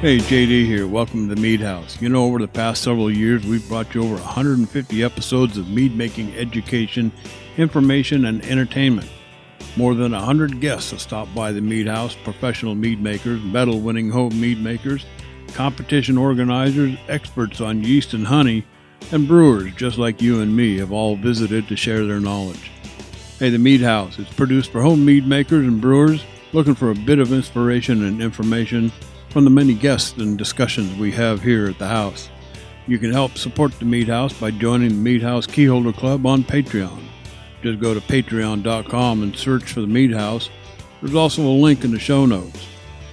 Hey, JD here. Welcome to the Mead House. You know, over the past several years, we've brought you over 150 episodes of mead making education, information, and entertainment. More than 100 guests have stopped by the Mead House, professional mead makers, medal-winning home mead makers, competition organizers, experts on yeast and honey, and brewers just like you and me have all visited to share their knowledge. Hey, the Mead House is produced for home mead makers and brewers looking for a bit of inspiration and information from the many guests and discussions we have here at the house. You can help support the Mead House by joining the Mead House Keyholder Club on Patreon. Just go to patreon.com and search for the Mead House. There's also a link in the show notes.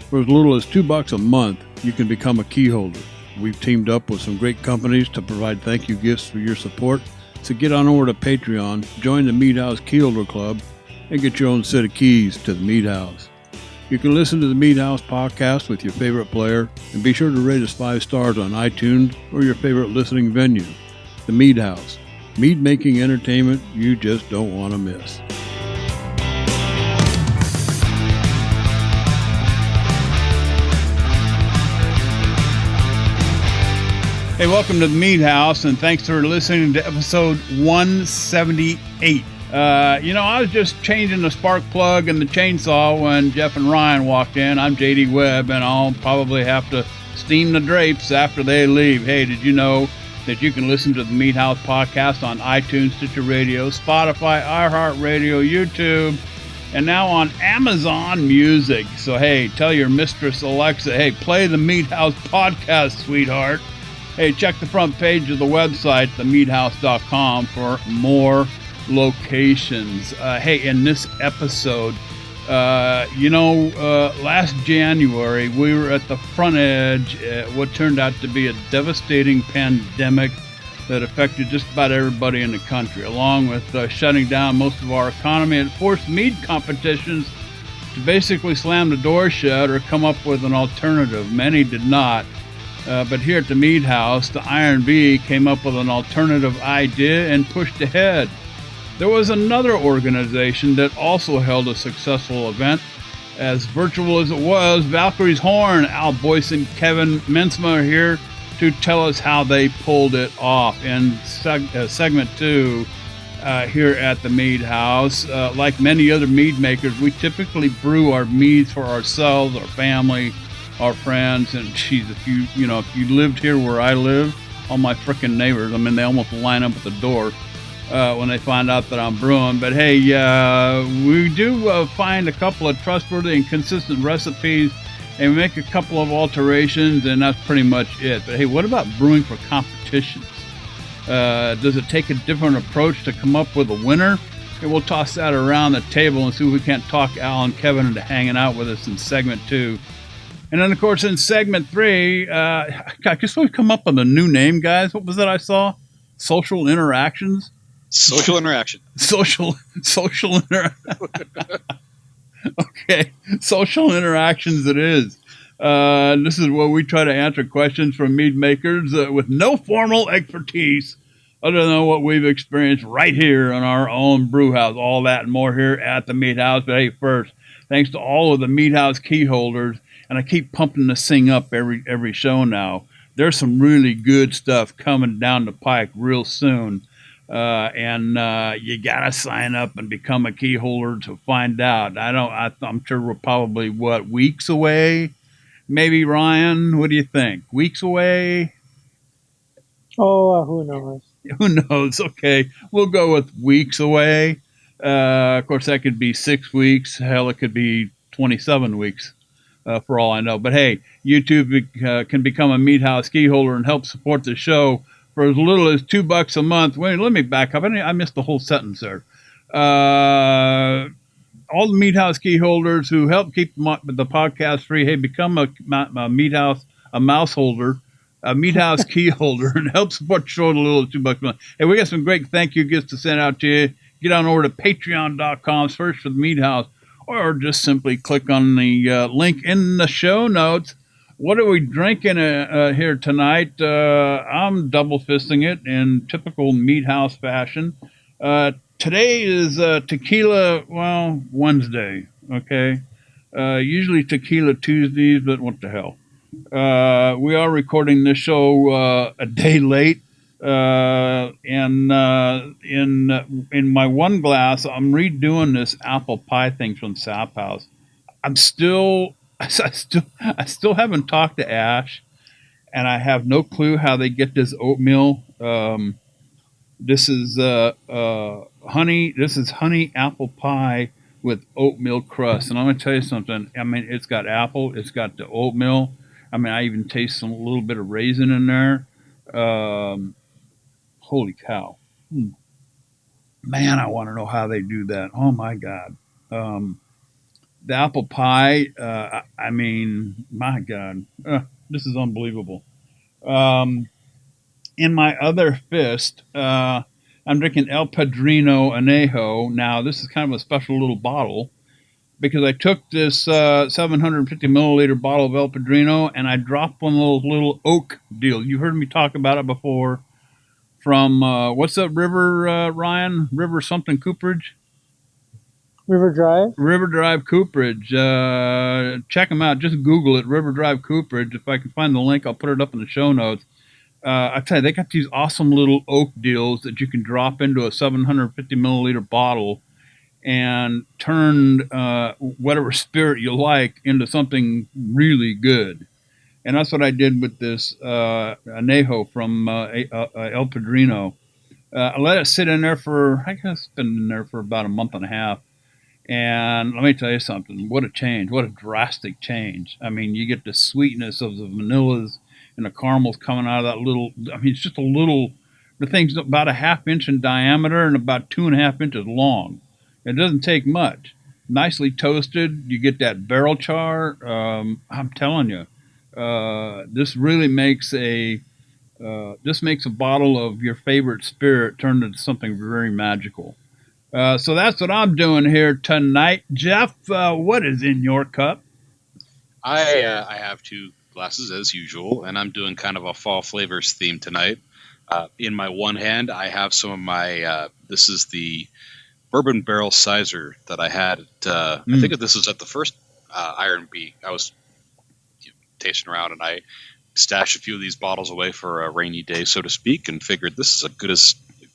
For as little as $2 a month, you can become a keyholder. We've teamed up with some great companies to provide thank you gifts for your support. So get on over to Patreon, join the Mead House Keyholder Club, and get your own set of keys to the Mead House. You can listen to the Mead House podcast with your favorite player, and be sure to rate us 5 stars on iTunes or your favorite listening venue. The Mead House, mead making entertainment you just don't want to miss. Hey, welcome to the Mead House, and thanks for listening to episode 178. I was just changing the spark plug and the chainsaw when Jeff and Ryan walked in. I'm JD Webb, and I'll probably have to steam the drapes after they leave. Hey, did you know that you can listen to the Mead House podcast on iTunes, Stitcher Radio, Spotify, iHeartRadio, YouTube, and now on Amazon Music? So, hey, tell your mistress Alexa, hey, play the Mead House podcast, sweetheart. Hey, check the front page of the website, themeadhouse.com, for more locations. Hey, in this episode, last January we were at the front edge at what turned out to be a devastating pandemic that affected just about everybody in the country, along with shutting down most of our economy. It forced mead competitions to basically slam the door shut or come up with an alternative. Many did not. But here at the Mead House, the Iron Bee came up with an alternative idea and pushed ahead. There was another organization that also held a successful event. As virtual as it was, Valkyrie's Horn, Al Boyce and Kevin Mensma are here to tell us how they pulled it off. In segment 2, here at the Mead House, like many other mead makers, we typically brew our meads for ourselves, our family, our friends. And geez, if you lived here where I live, all my frickin' neighbors, they almost line up at the door when they find out that I'm brewing. But hey, we do find a couple of trustworthy and consistent recipes, and we make a couple of alterations, and that's pretty much it. But hey, what about brewing for competitions? Does it take a different approach to come up with a winner? And we'll toss that around the table and see if we can't talk Al and Kevin into hanging out with us in segment 2. And then, of course, in segment 3, I guess we've come up with a new name, guys. What was that I saw? Social interactions? Social interaction. Social Okay, social interactions it is. This is where we try to answer questions from mead makers with no formal expertise other than what we've experienced right here in our own brew house. All that and more here at the Mead House. But hey, first, thanks to all of the Mead House key holders, and I keep pumping this thing up every show now. There's some really good stuff coming down the pike real soon. And you gotta sign up and become a key holder to find out. I'm sure we're probably weeks away. Maybe, Ryan, what do you think? Weeks away? Oh, who knows? Who knows? Okay, we'll go with weeks away. Of course, that could be 6 weeks. Hell, it could be 27 weeks, for all I know. But hey, YouTube can become a Mead House key holder and help support the show for as little as $2 a month. Wait, let me back up. I missed the whole sentence there. All the Mead House key holders who help keep the podcast free, hey, become a Mead House, a mouse holder, a Mead House key holder, and help support the show at a little as $2 a month. Hey, we got some great thank you gifts to send out to you. Get on over to patreon.com, search for the Mead House, or just simply click on the link in the show notes. What are we drinking here tonight? I'm double fisting it in typical Mead House fashion. Today is Tequila, Wednesday, okay? Usually Tequila Tuesdays, but what the hell? We are recording this show a day late, and in my one glass, I'm redoing this apple pie thing from Sap House. I'm still, I still haven't talked to Ash, and I have no clue how they get this oatmeal. This is honey. This is honey apple pie with oatmeal crust, and I'm gonna tell you something. I mean, it's got apple. It's got the oatmeal. I mean, I even taste some a little bit of raisin in there. Um, Holy cow, man! I want to know how they do that. Oh my god. Um, the apple pie. I mean, my god, this is unbelievable. Um, in my other fist, I'm drinking El Padrino Anejo. Now, this is kind of a special little bottle because I took this 750 milliliter bottle of El Padrino and I dropped one of those little oak deals. You heard me talk about it before from, what's that river, Ryan? River something Cooperage? River Drive. River Drive Cooperage. Check them out. Just Google it, River Drive Cooperage. If I can find the link, I'll put it up in the show notes. I tell you, they got these awesome little oak deals that you can drop into a 750 milliliter bottle and turn whatever spirit you like into something really good. And that's what I did with this anejo from El Padrino. I let it sit in there for, I guess, it's been in there for about a month and a half. And let me tell you something. What a change. What a drastic change. I mean, you get the sweetness of the vanillas and the caramels coming out of that little, I mean, it's just a little, the thing's about a half inch in diameter and about 2.5 inches long. It doesn't take much. Nicely toasted. You get that barrel char. I'm telling you, this really makes this makes a bottle of your favorite spirit turn into something very magical. So that's what I'm doing here tonight. Jeff, what is in your cup? I have two glasses as usual, and I'm doing kind of a fall flavors theme tonight. In my one hand, I have some of my. This is the bourbon barrel sizer that I had. I think this was at the first Iron Bee. I was tasting around, and I stashed a few of these bottles away for a rainy day, so to speak, and figured this is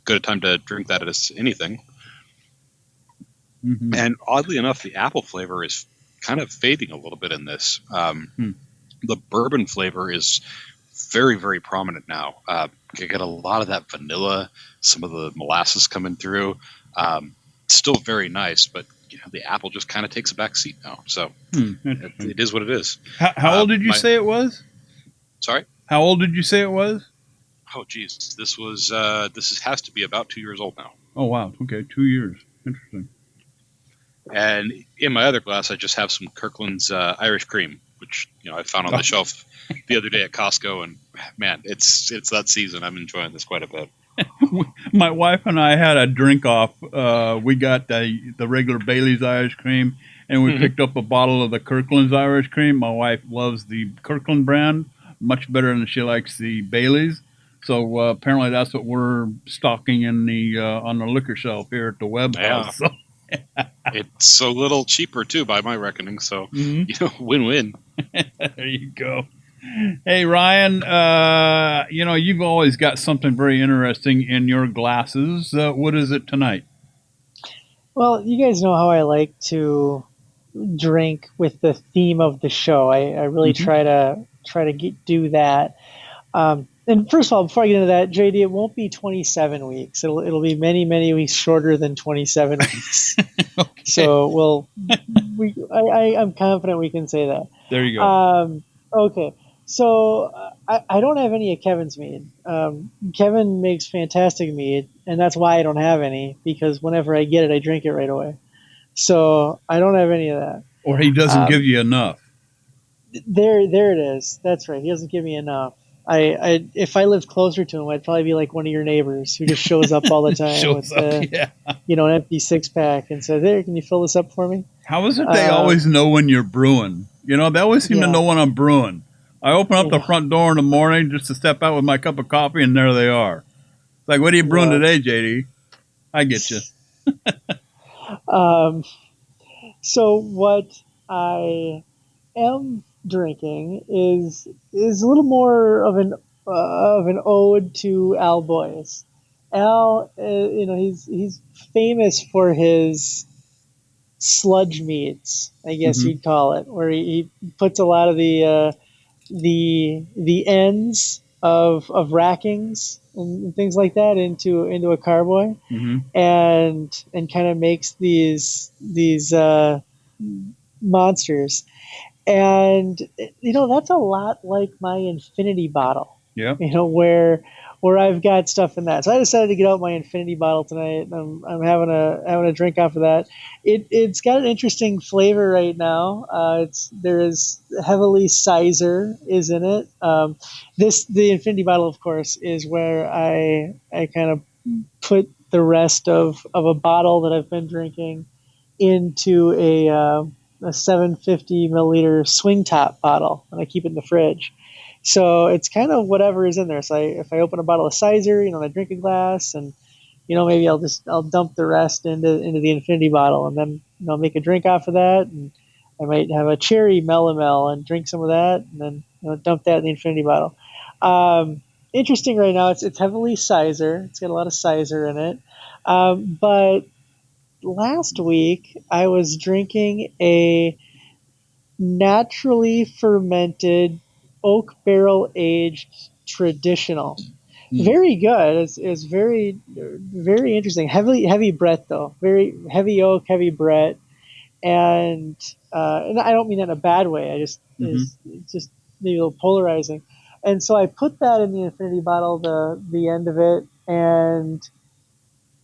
good a time to drink that as anything. Mm-hmm. And oddly enough, the apple flavor is kind of fading a little bit in this. The bourbon flavor is very, very prominent now. You get a lot of that vanilla, some of the molasses coming through. Still very nice, but the apple just kind of takes a back seat now. So it is what it is. How old did you say it was? Sorry? How old did you say it was? Oh, geez. This has to be about 2 years old now. Oh, wow. Okay, 2 years. Interesting. And in my other glass, I just have some Kirkland's Irish Cream, which I found on the shelf the other day at Costco, and man, it's that season. I'm enjoying this quite a bit. My wife and I had a drink off. We got the regular Bailey's Irish Cream, and we picked up a bottle of the Kirkland's Irish Cream. My wife loves the Kirkland brand much better than she likes the Bailey's. So apparently, that's what we're stocking in the on the liquor shelf here at the Webb House. So. It's a little cheaper too, by my reckoning. So win-win. There you go. Hey Ryan, you've always got something very interesting in your glasses. What is it tonight? Well, you guys know how I like to drink with the theme of the show. I really try to do that. And first of all, before I get into that, JD, it won't be 27 weeks. It'll be many, many weeks shorter than 27 weeks. Okay. So I'm confident we can say that. There you go. Okay. So I don't have any of Kevin's mead. Kevin makes fantastic mead, and that's why I don't have any, because whenever I get it, I drink it right away. So I don't have any of that. Or he doesn't give you enough. There it is. That's right. He doesn't give me enough. If I lived closer to him, I'd probably be like one of your neighbors who just shows up all the time with an empty 6-pack and says, "Hey, can you fill this up for me?" How is it they always know when you're brewing? They always seem to know when I'm brewing. I open up the front door in the morning just to step out with my cup of coffee, and there they are. It's like, what are you brewing today, JD? I get you. So what I am drinking is a little more of an ode to Al Boyes. Al, he's famous for his sludge meads, I guess Mm-hmm. you'd call it, where he puts a lot of the ends of rackings and things like that into a carboy, Mm-hmm. and kind of makes these monsters. And that's a lot like my infinity bottle. Yeah. Where I've got stuff in that. So I decided to get out my infinity bottle tonight, and I'm having a drink off of that. It's got an interesting flavor right now. There is heavily Sizer is in it. The infinity bottle, of course, is where I kind of put the rest of a bottle that I've been drinking into a 750 milliliter swing top bottle, and I keep it in the fridge. So it's kind of whatever is in there. So if I open a bottle of Sizer, I drink a glass, and maybe I'll dump the rest into the infinity bottle, and then make a drink off of that, and I might have a cherry melomel and drink some of that, and then dump that in the infinity bottle. Interesting right now. It's heavily Sizer. It's got a lot of Sizer in it, but last week I was drinking a naturally fermented oak barrel aged traditional. Very good. It's very, very interesting. Heavy Brett though. Very heavy oak, heavy Brett, and I don't mean that in a bad way. It's just maybe a little polarizing. And so I put that in the infinity bottle, the end of it, and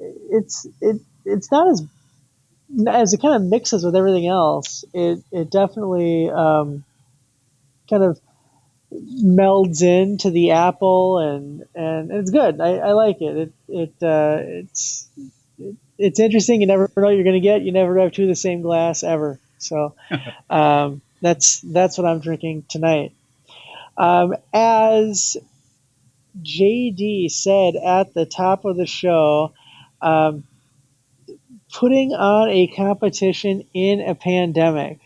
it's not as it kind of mixes with everything else. It definitely kind of melds into the apple, and it's good. I like it. It's interesting. You never know what you're going to get. You never have two of the same glass ever. So that's what I'm drinking tonight. As JD said at the top of the show, putting on a competition in a pandemic.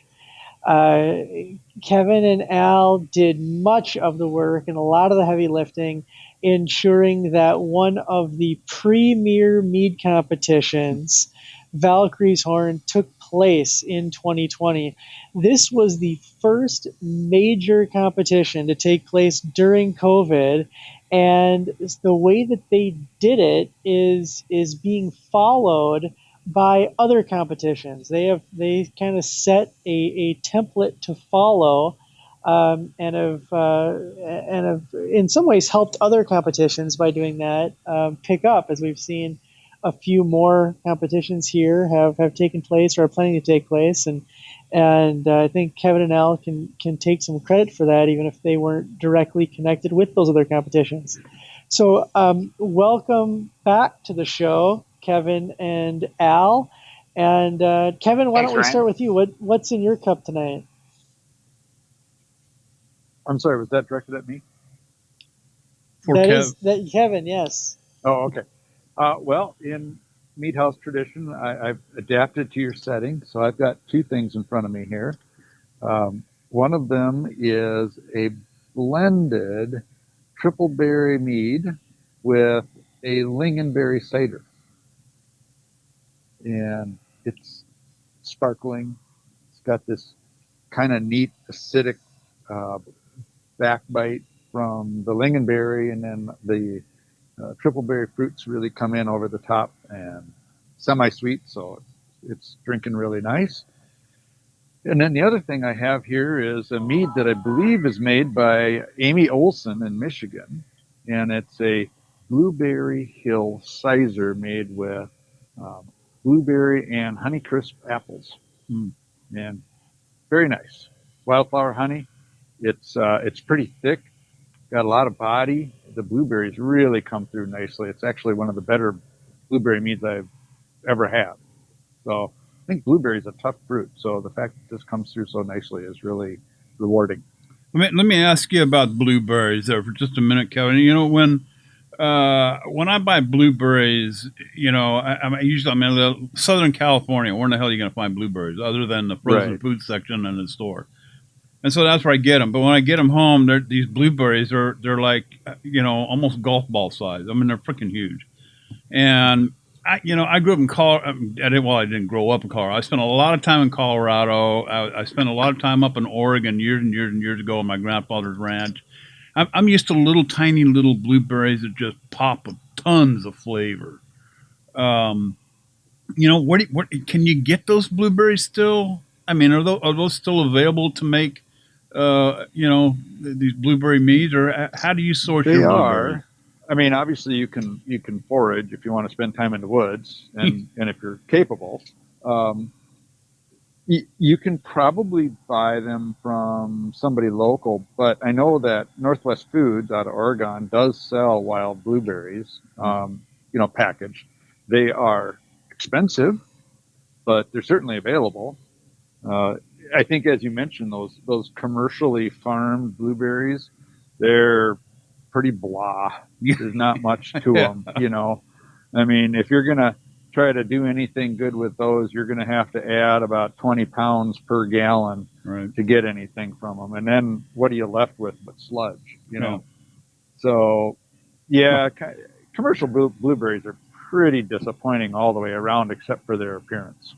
Kevin and Al did much of the work and a lot of the heavy lifting, ensuring that one of the premier mead competitions, Valkyrie's Horn, took place in 2020. This was the first major competition to take place during COVID, and the way that they did it is being followed by other competitions. They kind of set a template to follow, and have in some ways helped other competitions by doing that pick up, as we've seen a few more competitions here have taken place or are planning to take place, and I think Kevin and Al can take some credit for that, even if they weren't directly connected with those other competitions. So welcome back to the show, Kevin and Al. And Kevin, why don't we start with you? What's in your cup tonight? I'm sorry, was that directed at me? Kevin, yes. Oh, okay. Well, in Mead House tradition, I've adapted to your setting, so I've got two things in front of me here. One of them is a blended triple berry mead with a lingonberry cider. And it's sparkling. It's got this kind of neat acidic backbite from the lingonberry, and then the triple berry fruits really come in over the top, and semi-sweet, so it's drinking really nice. And then the other thing I have here is a mead that I believe is made by Amy Olson in Michigan, and it's a Blueberry Hill Sizer made with blueberry and Honeycrisp apples. And very nice. Wildflower honey. It's pretty thick, got a lot of body. The blueberries really come through nicely. It's actually one of the better blueberry meads I've ever had. So I think blueberry is a tough fruit, so the fact that this comes through so nicely is really rewarding. Let me ask you about blueberries there for just a minute, Kevin. When I buy blueberries, I'm in Southern California. Where in the hell are you going to find blueberries other than the frozen food section in the store? And so that's where I get them. But when I get them home, these blueberries they're like almost golf ball size. I mean, they're freaking huge. And I grew up in Colorado. I didn't grow up in Colorado. I spent a lot of time in Colorado. I spent a lot of time up in Oregon years and years and years ago on my grandfather's ranch. I'm used to little tiny little blueberries that just pop with tons of flavor. Um, what can you get those blueberries still? I mean, are those still available to make? These blueberry meads, or how do you source They your blueberries? are. I mean, obviously you can forage if you want to spend time in the woods, and if you're capable. Um, you can probably buy them from somebody local, but I know that Northwest Foods out of Oregon does sell wild blueberries, packaged. They are expensive, but they're certainly available. Uh, I think, as you mentioned, those commercially farmed blueberries, they're pretty blah. There's not much to Yeah, them. I mean, if you're gonna try to do anything good with those, you're gonna have to add about 20 pounds per gallon right. to get anything from them. And then what are you left with but sludge? Yeah. So, yeah, commercial blueberries are pretty disappointing all the way around, except for their appearance.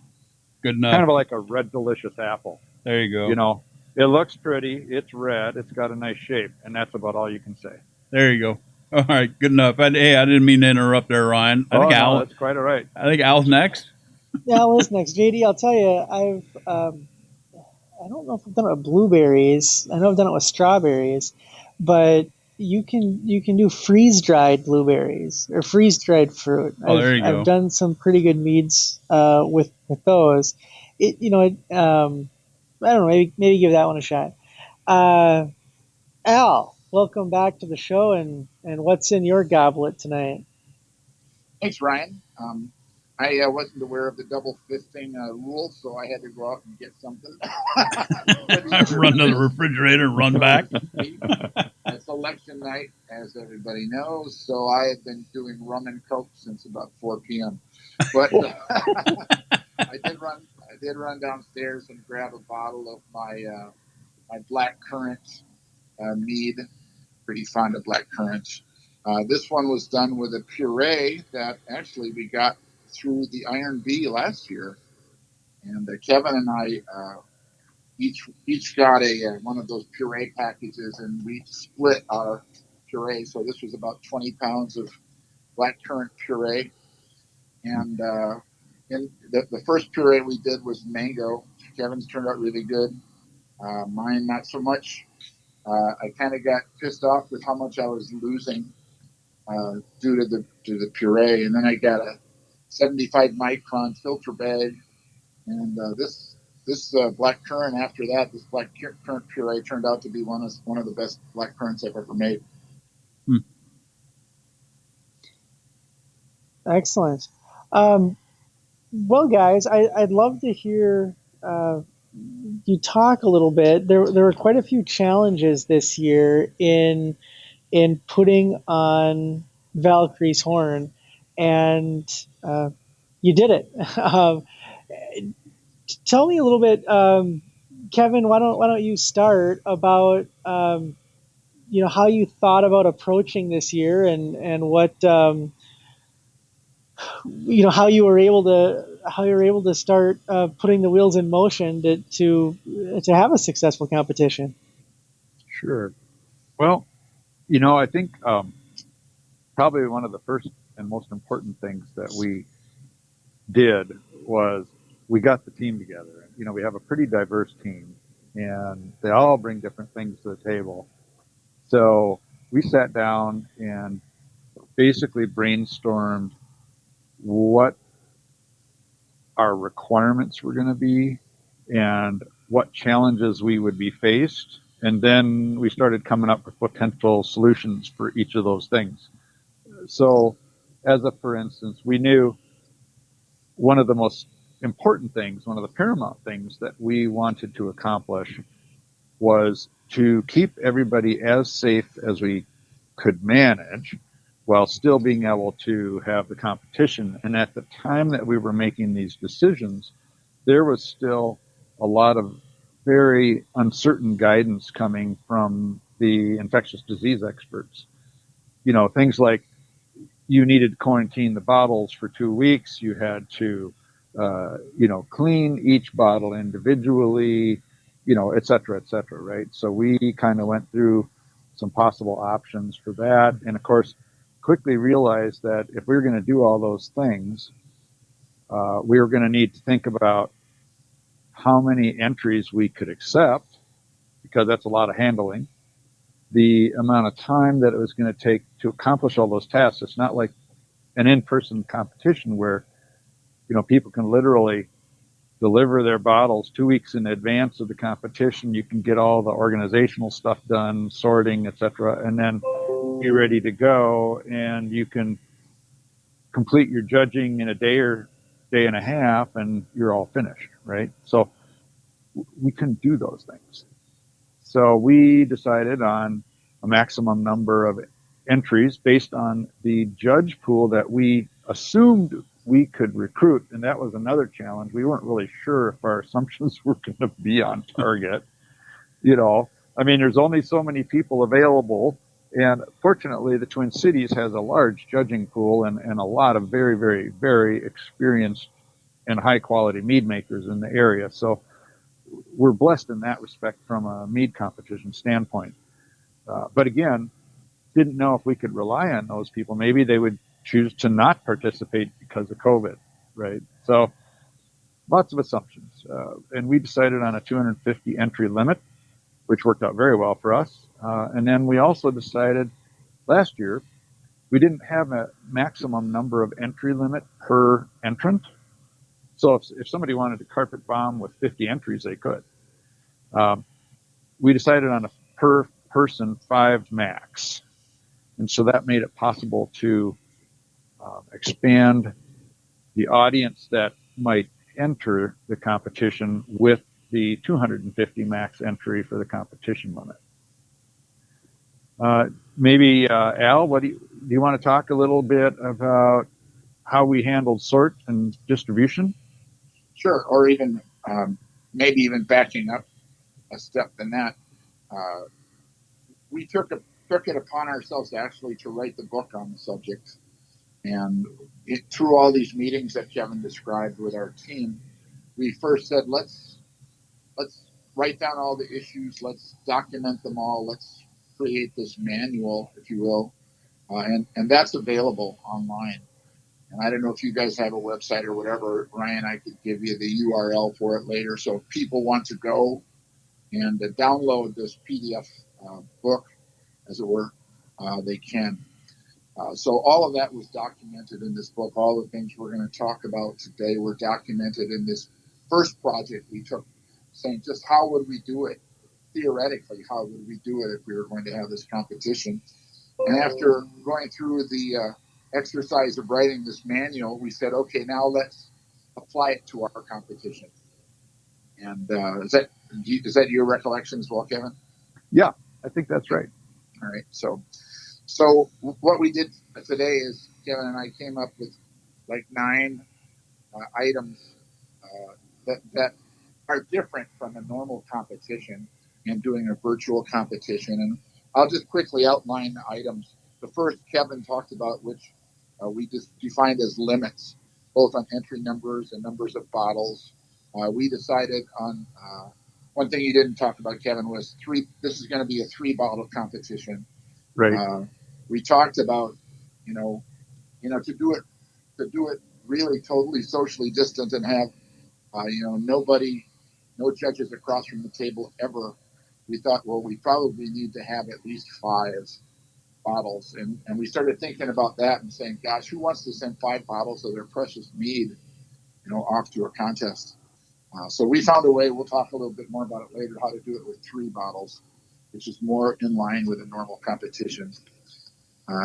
Good Kind enough. of like a red delicious apple. There you go. It looks pretty, it's red, it's got a nice shape, and that's about all you can say. There you go. All right, good enough. Hey, I didn't mean to interrupt there, Ryan. Oh, no, that's quite all right. I think Al's next. Yeah, what's next, JD? I'll tell you, I don't know if I've done it with blueberries. I know I've done it with strawberries, but you can do freeze dried blueberries or freeze dried fruit. Oh, there you I've go. done some pretty good meads with those. I don't know, maybe give that one a shot. Uh, Al, welcome back to the show, and what's in your goblet tonight? Thanks, Ryan. I wasn't aware of the double fisting rule, so I had to go out and get something. Run to the refrigerator and run back. It's election night, as everybody knows, so I have been doing rum and coke since about 4 p.m. But I did run downstairs and grab a bottle of my black currant mead. Pretty fond of black currant. This one was done with a puree that actually we got through the Iron Bee last year, and Kevin and I each got a one of those puree packages, and we split our puree. So this was about 20 pounds of black currant puree, and the first puree we did was mango. Kevin's turned out really good. Mine not so much. I kind of got pissed off with how much I was losing due to the puree, and then I got a 75 micron filter bag, and this black currant. After that, this black currant puree turned out to be one of the best black currants I've ever made. Hmm. Excellent. Well, guys, I'd love to hear you talk a little bit. There were quite a few challenges this year in putting on Valkyrie's horn, and you did it. Tell me a little bit, Kevin. Why don't you start about how you thought about approaching this year, and what how you were able to start putting the wheels in motion to have a successful competition. Sure. Well, I think probably one of the first and most important things that we did was we got the team together. We have a pretty diverse team, and they all bring different things to the table. So we sat down and basically brainstormed what our requirements were going to be and what challenges we would be faced. And then we started coming up with potential solutions for each of those things. So for instance, we knew one of the most important things, one of the paramount things that we wanted to accomplish was to keep everybody as safe as we could manage while still being able to have the competition. And at the time that we were making these decisions, there was still a lot of very uncertain guidance coming from the infectious disease experts. You know, things like you needed to quarantine the bottles for 2 weeks. You had to, clean each bottle individually, et cetera, right? So we kind of went through some possible options for that. And of course, quickly realized that if we were going to do all those things, we were going to need to think about how many entries we could accept, because that's a lot of handling. The amount of time that it was going to take to accomplish all those tasks. It's not like an in-person competition where, people can literally deliver their bottles 2 weeks in advance of the competition. You can get all the organizational stuff done, sorting, etc., and then be ready to go, and you can complete your judging in a day or day and a half, and you're all finished, right? So we couldn't do those things. So we decided on a maximum number of entries based on the judge pool that we assumed we could recruit. And that was another challenge. We weren't really sure if our assumptions were going to be on target. There's only so many people available. And fortunately, the Twin Cities has a large judging pool and a lot of very, very, very experienced and high quality mead makers in the area. So we're blessed in that respect from a mead competition standpoint. But again, didn't know if we could rely on those people. Maybe they would choose to not participate because of COVID, right? So lots of assumptions. And we decided on a 250 entry limit, which worked out very well for us. And then we also decided last year, we didn't have a maximum number of entry limit per entrant. So if somebody wanted to carpet bomb with 50 entries, they could. We decided on a per person 5 max. And so that made it possible to expand the audience that might enter the competition with the 250 max entry for the competition limit. Maybe Al, do you want to talk a little bit about how we handled sort and distribution? Sure, or even maybe even backing up a step than that. We took it upon ourselves actually to write the book on the subject. And through all these meetings that Kevin described with our team, we first said, let's write down all the issues, let's document them all, let's create this manual, if you will, and that's available online. And I don't know if you guys have a website or whatever, Ryan, I could give you the URL for it later. So if people want to go and download this PDF book, as it were, they can. So all of that was documented in this book. All the things we're going to talk about today were documented in this first project we took, saying just how would we do it? Theoretically, how would we do it if we were going to have this competition? And after going through the exercise of writing this manual, we said, okay, now let's apply it to our competition. And is that your recollection as well, Kevin? Yeah, I think that's right. All right. So what we did today is Kevin and I came up with like 9 items that are different from a normal competition and doing a virtual competition. And I'll just quickly outline the items. The first Kevin talked about, which we just defined as limits, both on entry numbers and numbers of bottles. We decided on one thing you didn't talk about, Kevin, was 3. This is going to be a 3-bottle competition. Right. We talked about, to do it really totally socially distant and have, no judges across from the table ever. We thought, well, we probably need to have at least 5 bottles. And we started thinking about that and saying, gosh, who wants to send 5 bottles of their precious mead, off to a contest? So we found a way, we'll talk a little bit more about it later, how to do it with 3 bottles, which is more in line with a normal competition.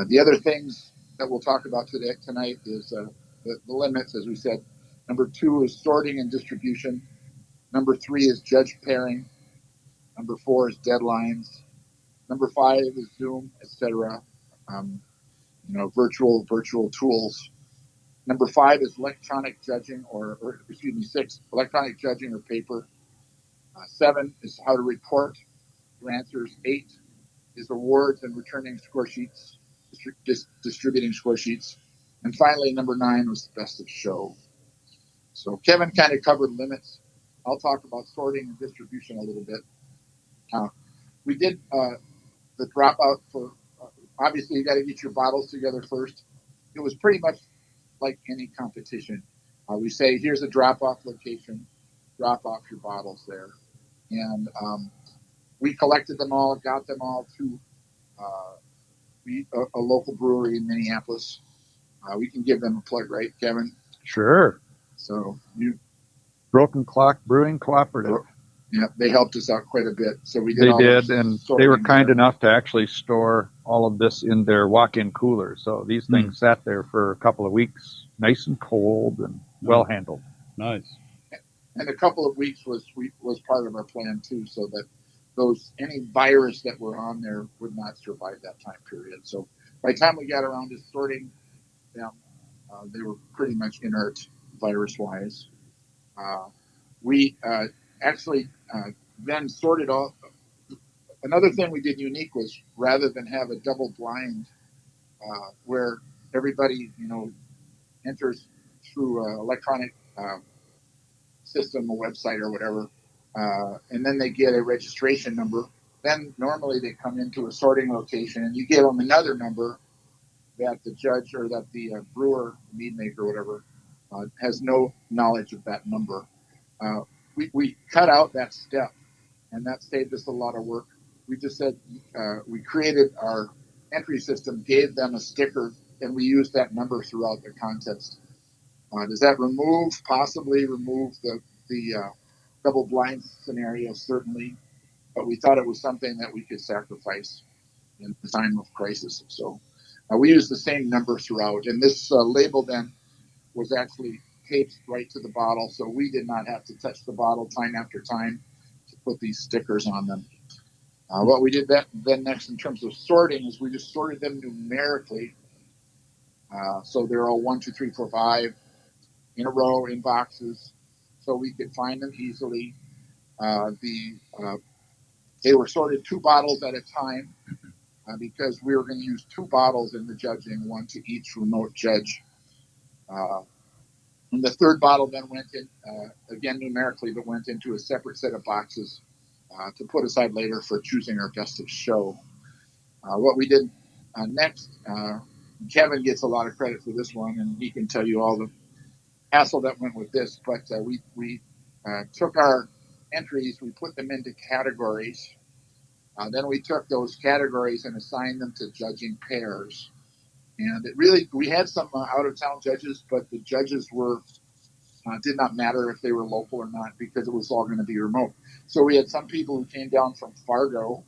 The other things that we'll talk about tonight is the limits, as we said. Number 2 is sorting and distribution. Number 3 is judge pairing. Number 4 is deadlines. Number 5 is Zoom, etc. Virtual tools. Number 5 is electronic judging, or 6, electronic judging or paper. 7 is how to report your answers. 8 is awards and returning score sheets, distributing score sheets. And finally, number 9 was the best of show. So Kevin kind of covered limits. I'll talk about sorting and distribution a little bit. We did the dropout for, obviously you got to get your bottles together first. It was pretty much like any competition. We say, here's a drop-off location, drop off your bottles there. And we collected them all, got them all to a local brewery in Minneapolis. We can give them a plug, right, Kevin? Sure. So Broken Clock Brewing Cooperative. Yeah, they helped us out quite a bit. So we They did, and they were kind enough to actually store all of this in their walk-in cooler. So these things sat there for a couple of weeks, nice and cold and well handled. Nice. And a couple of weeks was part of our plan too, so that any virus that were on there would not survive that time period. So by the time we got around to sorting them, they were pretty much inert virus-wise. We actually then sorted all. Another thing we did unique was, rather than have a double blind where everybody enters through an electronic system, a website or whatever, and then they get a registration number. Then normally they come into a sorting location and you give them another number that the judge or that the brewer, mead maker, whatever, has no knowledge of that number. We cut out that step, and that saved us a lot of work. We just said we created our entry system, gave them a sticker, and we used that number throughout the contest. Does that possibly remove the double blind scenario? Certainly, but we thought it was something that we could sacrifice in the time of crisis. So we used the same number throughout, and this label then was actually taped right to the bottle, so we did not have to touch the bottle time after time to put these stickers on them. What we did then next in terms of sorting is we just sorted them numerically. So they're all 1, 2, 3, 4, 5 in a row in boxes, so we could find them easily. They were sorted 2 bottles at a time because we were going to use 2 bottles in the judging, 1 to each remote judge. And the 3rd bottle then went in, again numerically, but went into a separate set of boxes to put aside later for choosing our best of show. What we did next, Kevin gets a lot of credit for this one, and he can tell you all the hassle that went with this, but we took our entries, we put them into categories. Then we took those categories and assigned them to judging pairs. And we had some out-of-town judges, but the judges did not matter if they were local or not because it was all going to be remote. So we had some people who came down from Fargo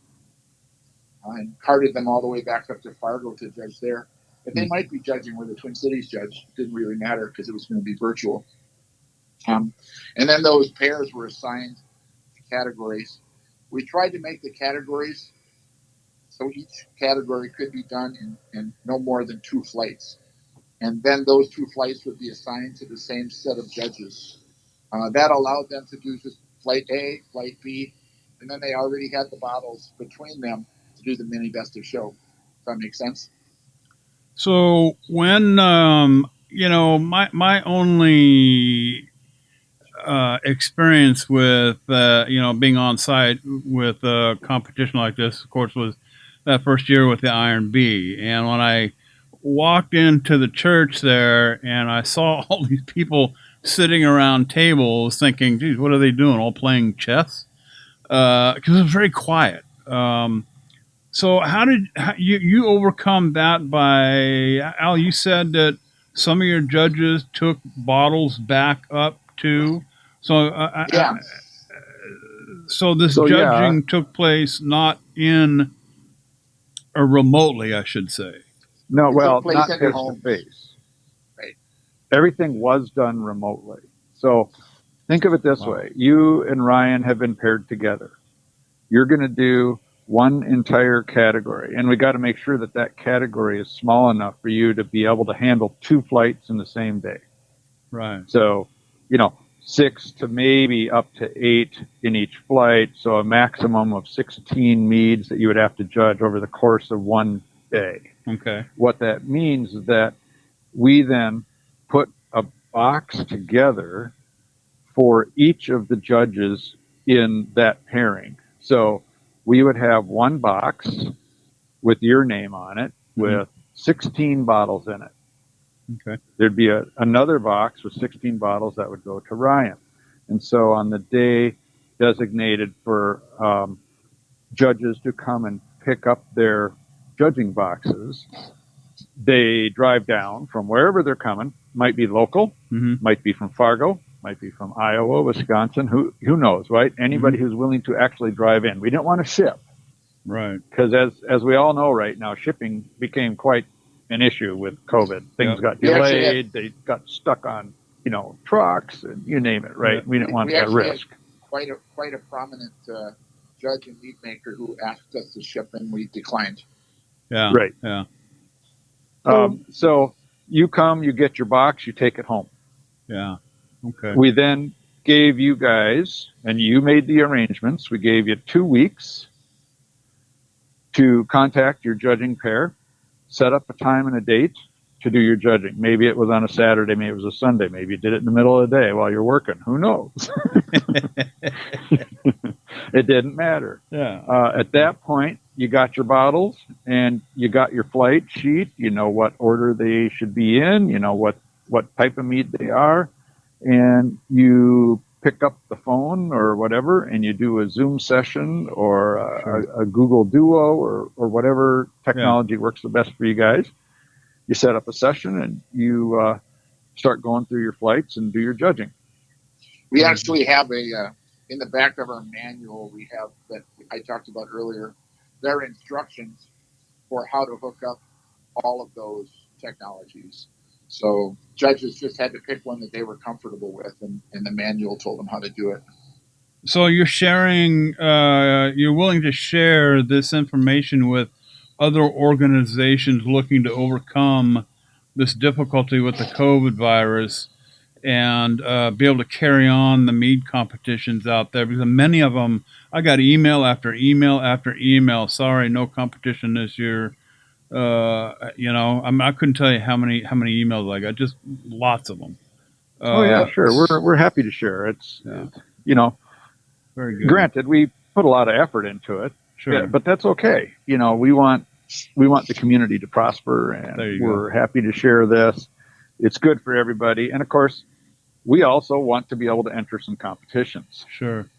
and carted them all the way back up to Fargo to judge there. But they might be judging where the Twin Cities judge. It didn't really matter because it was going to be virtual. And then those pairs were assigned to categories. We tried to make the categories so each category could be done in no more than 2 flights. And then those 2 flights would be assigned to the same set of judges. That allowed them to do just flight A, flight B, and then they already had the bottles between them to do the mini best of show. Does that make sense? So when, my only experience with, being on site with a competition like this, of course, was that first year with the Iron Bee. And when I walked into the church there and I saw all these people sitting around tables thinking, geez, what are they doing? All playing chess? Because it was very quiet. So how did you overcome that by, Al, you said that some of your judges took bottles back up too. So, Yeah. So this judging took place not in, or remotely, I should say. No, well, place not at your face to home. face. Right. Everything was done remotely. So think of it this way. You and Ryan have been paired together. You're going to do one entire category, and we got to make sure that that category is small enough for you to be able to handle 2 flights in the same day. Right. So, 6 to maybe up to 8 in each flight, so a maximum of 16 meads that you would have to judge over the course of one day. Okay. What that means is that we then put a box together for each of the judges in that pairing. So we would have one box with your name on it with 16 bottles in it. Okay. There'd be another box with 16 bottles that would go to Ryan. And so on the day designated for judges to come and pick up their judging boxes, they drive down from wherever they're coming. Might be local, might be from Fargo, might be from Iowa, Wisconsin, who knows, right? Anybody who's willing to actually drive in. We didn't want to ship. Right. Because as we all know right now, shipping became quite an issue with COVID. Things got delayed. They got stuck on, trucks and you name it, right? We didn't want that risk. Quite a prominent judge and meat maker who asked us to ship, and we declined. Yeah. Right. Yeah. So you come, you get your box, you take it home. Yeah. Okay. We then gave you guys, and you made the arrangements. We gave you 2 weeks to contact your judging pair, set up a time and a date to do your judging. Maybe it was on a Saturday, maybe it was a Sunday, maybe you did it in the middle of the day while you're working. Who knows? It didn't matter. Yeah. At that point, you got your bottles and you got your flight sheet. You know what order they should be in. You know what type of meat they are. And you pick up the phone or whatever, and you do a Zoom session or a Google Duo or whatever technology works the best for you guys. You set up a session and you start going through your flights and do your judging. We actually have in the back of our manual, we have that I talked about earlier. There are instructions for how to hook up all of those technologies. So judges just had to pick one that they were comfortable with, and the manual told them how to do it. So you're sharing, you're willing to share this information with other organizations looking to overcome this difficulty with the COVID virus and be able to carry on the mead competitions out there, because many of them, I got email after email after email. Sorry, no competition this year. I couldn't tell you how many emails I got, just lots of them. Sure. We're happy to share. It's very good. Granted, we put a lot of effort into it, sure, but that's okay. We want the community to prosper, and we're happy to share this. It's good for everybody, and of course, we also want to be able to enter some competitions. Sure.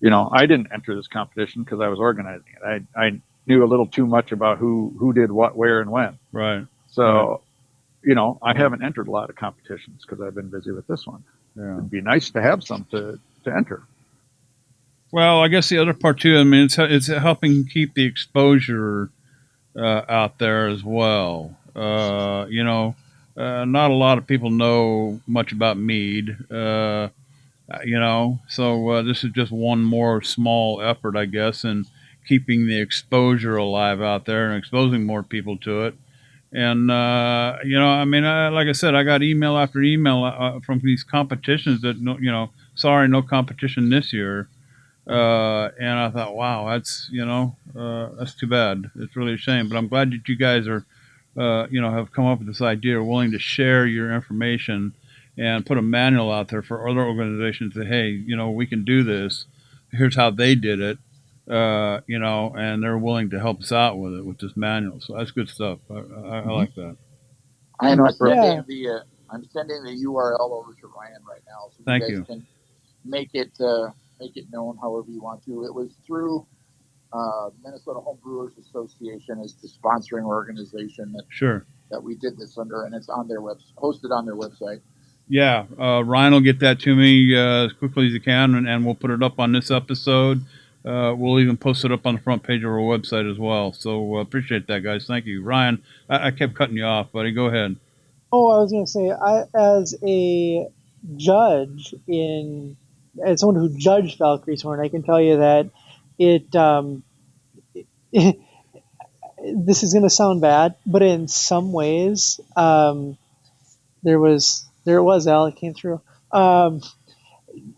I didn't enter this competition because I was organizing it. I knew a little too much about who did what, where, and when. Right. So, I haven't entered a lot of competitions because I've been busy with this one. Yeah. It'd be nice to have some to enter. Well, I guess the other part too, I mean, it's helping keep the exposure out there as well. Not a lot of people know much about mead, so this is just one more small effort, I guess, in keeping the exposure alive out there and exposing more people to it. And, like I said, I got email after email from these competitions that, sorry, no competition this year. And I thought, wow, that's too bad. It's really a shame, but I'm glad that you guys are, have come up with this idea, willing to share your information and put a manual out there for other organizations that, hey, we can do this. Here's how they did it, and they're willing to help us out with it, with this manual. So that's good stuff. I like that. I'm sending the URL over to Ryan right now, so Thank you you guys can make it known however you want to. It was through Minnesota Home Brewers Association as the sponsoring organization that we did this under, and it's on their hosted on their website. Yeah, Ryan will get that to me as quickly as he can, and we'll put it up on this episode. We'll even post it up on the front page of our website as well. So appreciate that, guys. Thank you. Ryan, I kept cutting you off, buddy. Go ahead. Oh, I was going to say, as a judge as someone who judged Valkyrie's Horn, I can tell you that this is going to sound bad, but in some ways, there it was, Al, it came through.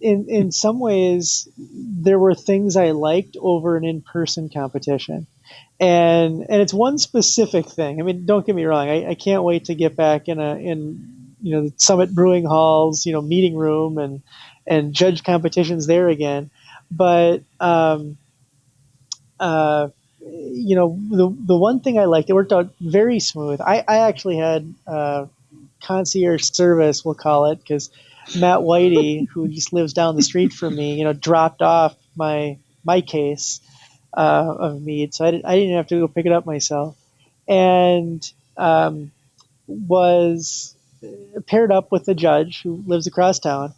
in some ways, there were things I liked over an in-person competition, and it's one specific thing. I mean, don't get me wrong. I can't wait to get back in the Summit Brewing Halls, meeting room and judge competitions there again. But the one thing I liked, it worked out very smooth. I actually had concierge service, we'll call it, because Matt Whitey, who just lives down the street from me, dropped off my case of mead, so I didn't have to go pick it up myself, and was paired up with a judge who lives across town,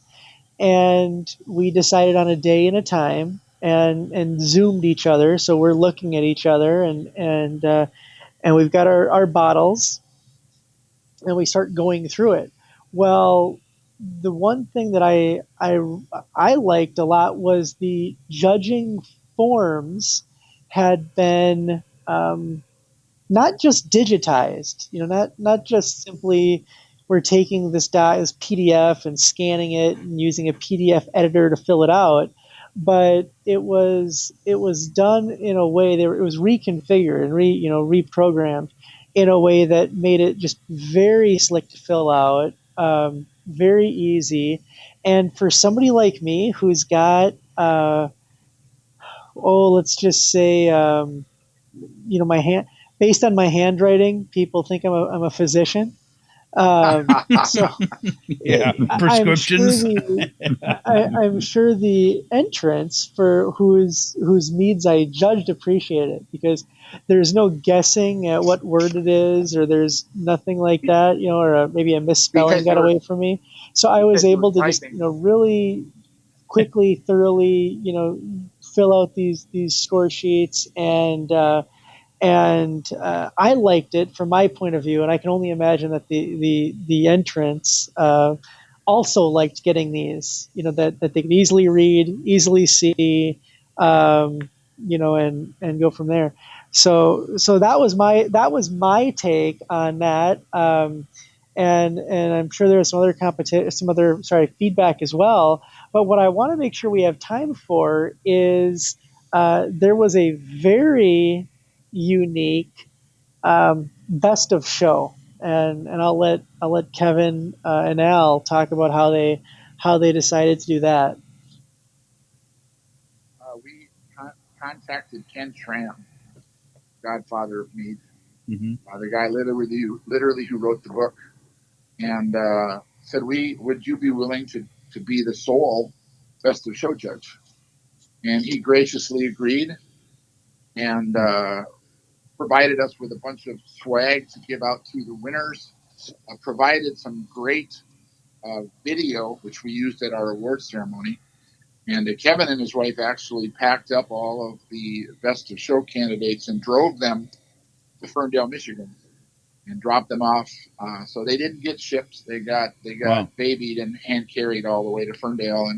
and we decided on a day and a time, and zoomed each other, so we're looking at each other, and we've got our bottles, and we start going through it. Well, the one thing that I liked a lot was the judging forms had been not just digitized, not just simply we're taking this PDF and scanning it and using a PDF editor to fill it out, but it was done in a way that it was reconfigured and reprogrammed in a way that made it just very slick to fill out, very easy, and for somebody like me who's got let's just say my hand, based on my handwriting, people think I'm a physician. So yeah, prescriptions. I'm sure the entrants for whose meads I judged appreciate it, because there's no guessing at what word it is, or there's nothing like that, or maybe a misspelling got away from me. So I was able to just really quickly, thoroughly, fill out these score sheets, and I liked it from my point of view, and I can only imagine that the entrants also liked getting these, that they could easily read, easily see, and go from there. So that was my take on that, and I'm sure there was some other feedback as well. But what I want to make sure we have time for is there was a very unique best of show, and I'll let Kevin and Al talk about how they decided to do that. We contacted Ken Schramm, godfather of mead, the guy literally who wrote the book, and said, would you be willing to be the sole best of show judge? And he graciously agreed, and provided us with a bunch of swag to give out to the winners, provided some great video, which we used at our award ceremony. And Kevin and his wife actually packed up all of the best of show candidates and drove them to Ferndale, Michigan, and dropped them off. So they didn't get shipped. They got wow. babied and hand carried all the way to Ferndale.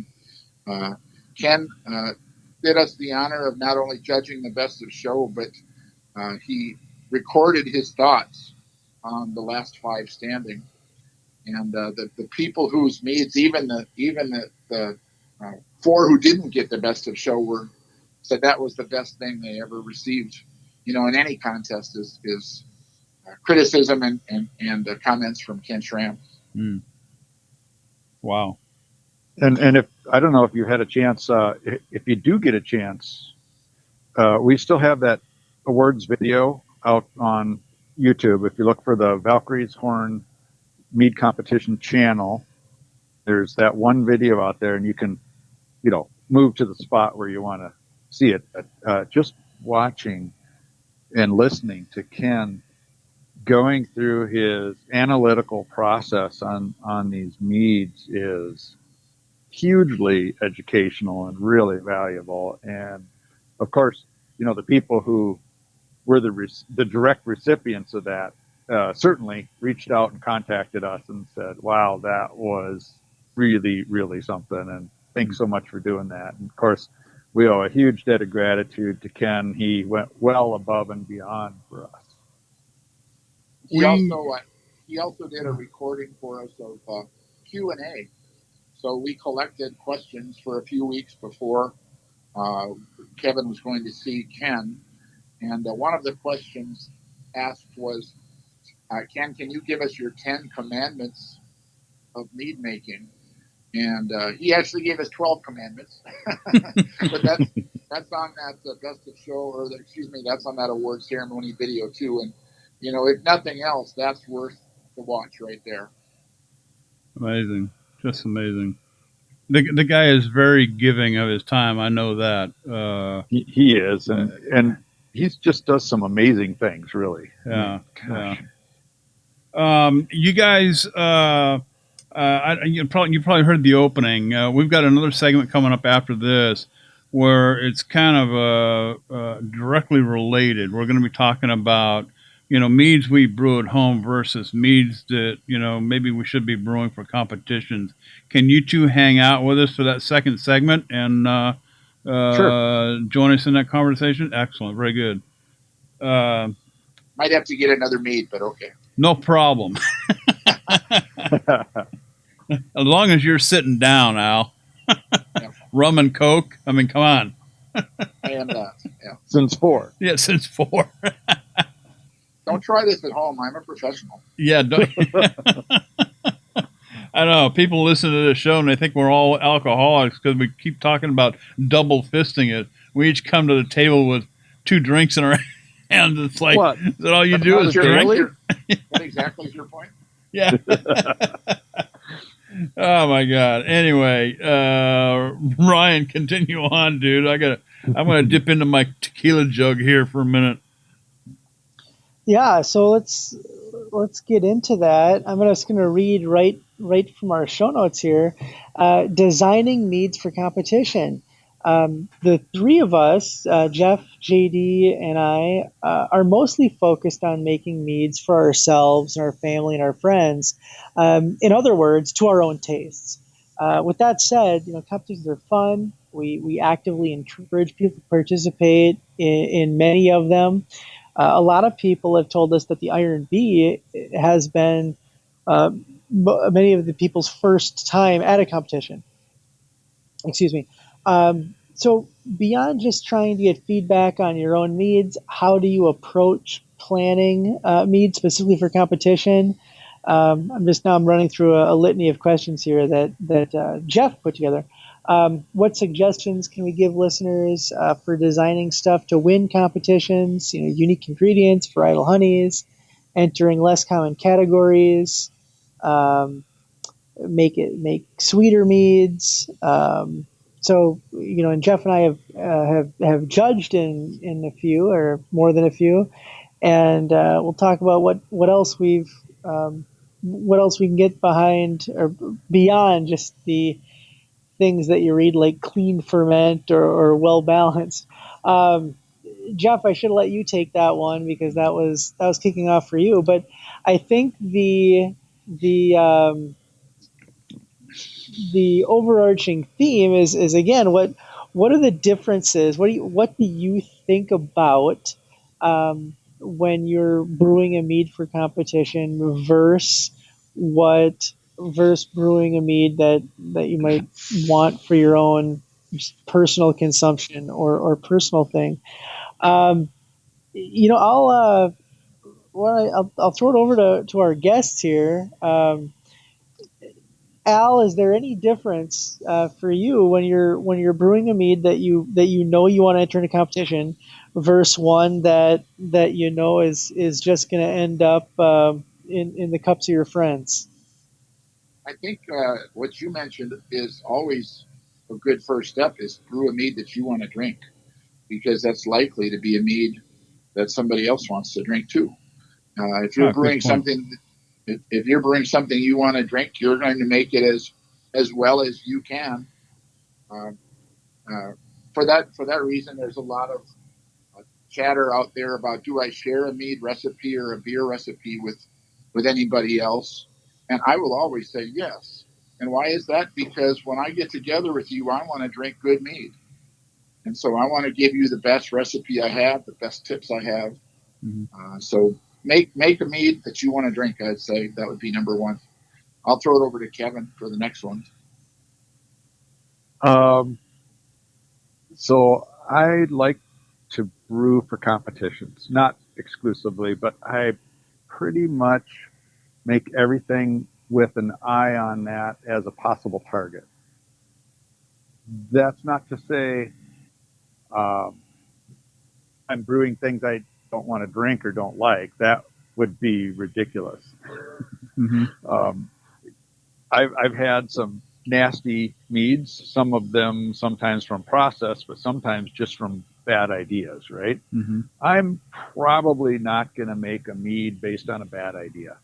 And Ken did us the honor of not only judging the best of show, but he recorded his thoughts on the last five standing. And the people whose meads, even the four who didn't get the best of show said that was the best thing they ever received, in any contest is criticism and comments from Ken Schramm. Mm. Wow. And if I don't know if you had a chance, if you do get a chance, we still have that awards video out on YouTube. If you look for the Valkyrie's Horn Mead Competition channel, there's that one video out there, and you can, move to the spot where you want to see it. Just watching and listening to Ken going through his analytical process on these meads is hugely educational and really valuable. And of course, the people who were the direct recipients of that certainly reached out and contacted us and said, wow, that was really, really something. And thanks so much for doing that. And of course, we owe a huge debt of gratitude to Ken. He went well above and beyond for us. He also did a recording for us of Q&A. So we collected questions for a few weeks before Kevin was going to see Ken. And one of the questions asked was, Ken, can you give us your 10 commandments of mead making? And he actually gave us 12 commandments. But that's on that Best of Show, or that's on that award ceremony video too. And, if nothing else, that's worth the watch right there. Amazing. Just amazing. The guy is very giving of his time. I know that. He is, and he just does some amazing things, really. Yeah. Gosh. You guys, you probably heard the opening. We've got another segment coming up after this where it's kind of directly related. We're going to be talking about, meads we brew at home versus meads that, maybe we should be brewing for competitions. Can you two hang out with us for that second segment and Sure. join us in that conversation? Excellent. Very good. Might have to get another mead, but okay. No problem. As long as you're sitting down, Al. Rum and Coke. I mean, come on. I am that. Yeah. Since 4. Yeah, since 4. Don't try this at home. I'm a professional. Yeah. I know. People listen to this show and they think we're all alcoholics because we keep talking about double fisting it. We each come to the table with 2 drinks in our hands. It's like, What? Is that all you do is drink? What exactly is your point? Yeah. Oh my God. Anyway, Ryan, continue on, dude. I'm gonna dip into my tequila jug here for a minute. Yeah, so let's get into that. I'm just gonna read right from our show notes here. Designing meads for competition. The 3 of us, Jeff, JD, and I, are mostly focused on making meads for ourselves and our family and our friends. In other words, to our own tastes. With that said, competitions are fun. We actively encourage people to participate in many of them. A lot of people have told us that the Iron Bee has been many of the people's first time at a competition. Excuse me. So beyond just trying to get feedback on your own meads, how do you approach planning meads specifically for competition? I'm running through a litany of questions here that Jeff put together. What suggestions can we give listeners for designing stuff to win competitions? Unique ingredients, varietal honeys, entering less common categories, make sweeter meads. And Jeff and I have judged in a few or more than a few, and we'll talk about what else we can get behind or beyond just the things that you read like clean ferment or well balanced. Jeff, I should let you take that one because that was kicking off for you. But I think the overarching theme is again what are the differences? What do you think about when you're brewing a mead for competition versus brewing a mead that you might want for your own personal consumption or personal thing? I'll throw it over to our guests here. Al, is there any difference for you when you're brewing a mead that you want to enter in a competition versus one that is just going to end up in the cups of your friends? I think what you mentioned is always a good first step: is brew a mead that you want to drink, because that's likely to be a mead that somebody else wants to drink too. If you're brewing something. If you're brewing something you want to drink, you're going to make it as well as you can. For that reason, there's a lot of chatter out there about, do I share a mead recipe or a beer recipe with anybody else? And I will always say yes. And why is that? Because when I get together with you, I want to drink good mead. And so I want to give you the best recipe I have, the best tips I have. Mm-hmm. So make a mead that you want to drink. I'd say that would be number one. I'll throw it over to Kevin for the next one. Um, so I like to brew for competitions, not exclusively, but I pretty much make everything with an eye on that as a possible target. That's not to say um, I'm brewing things I don't want to drink or don't like. That would be ridiculous. Mm-hmm. I've had some nasty meads, some of them sometimes from process, but sometimes just from bad ideas, right? Mm-hmm. I'm probably not going to make a mead based on a bad idea,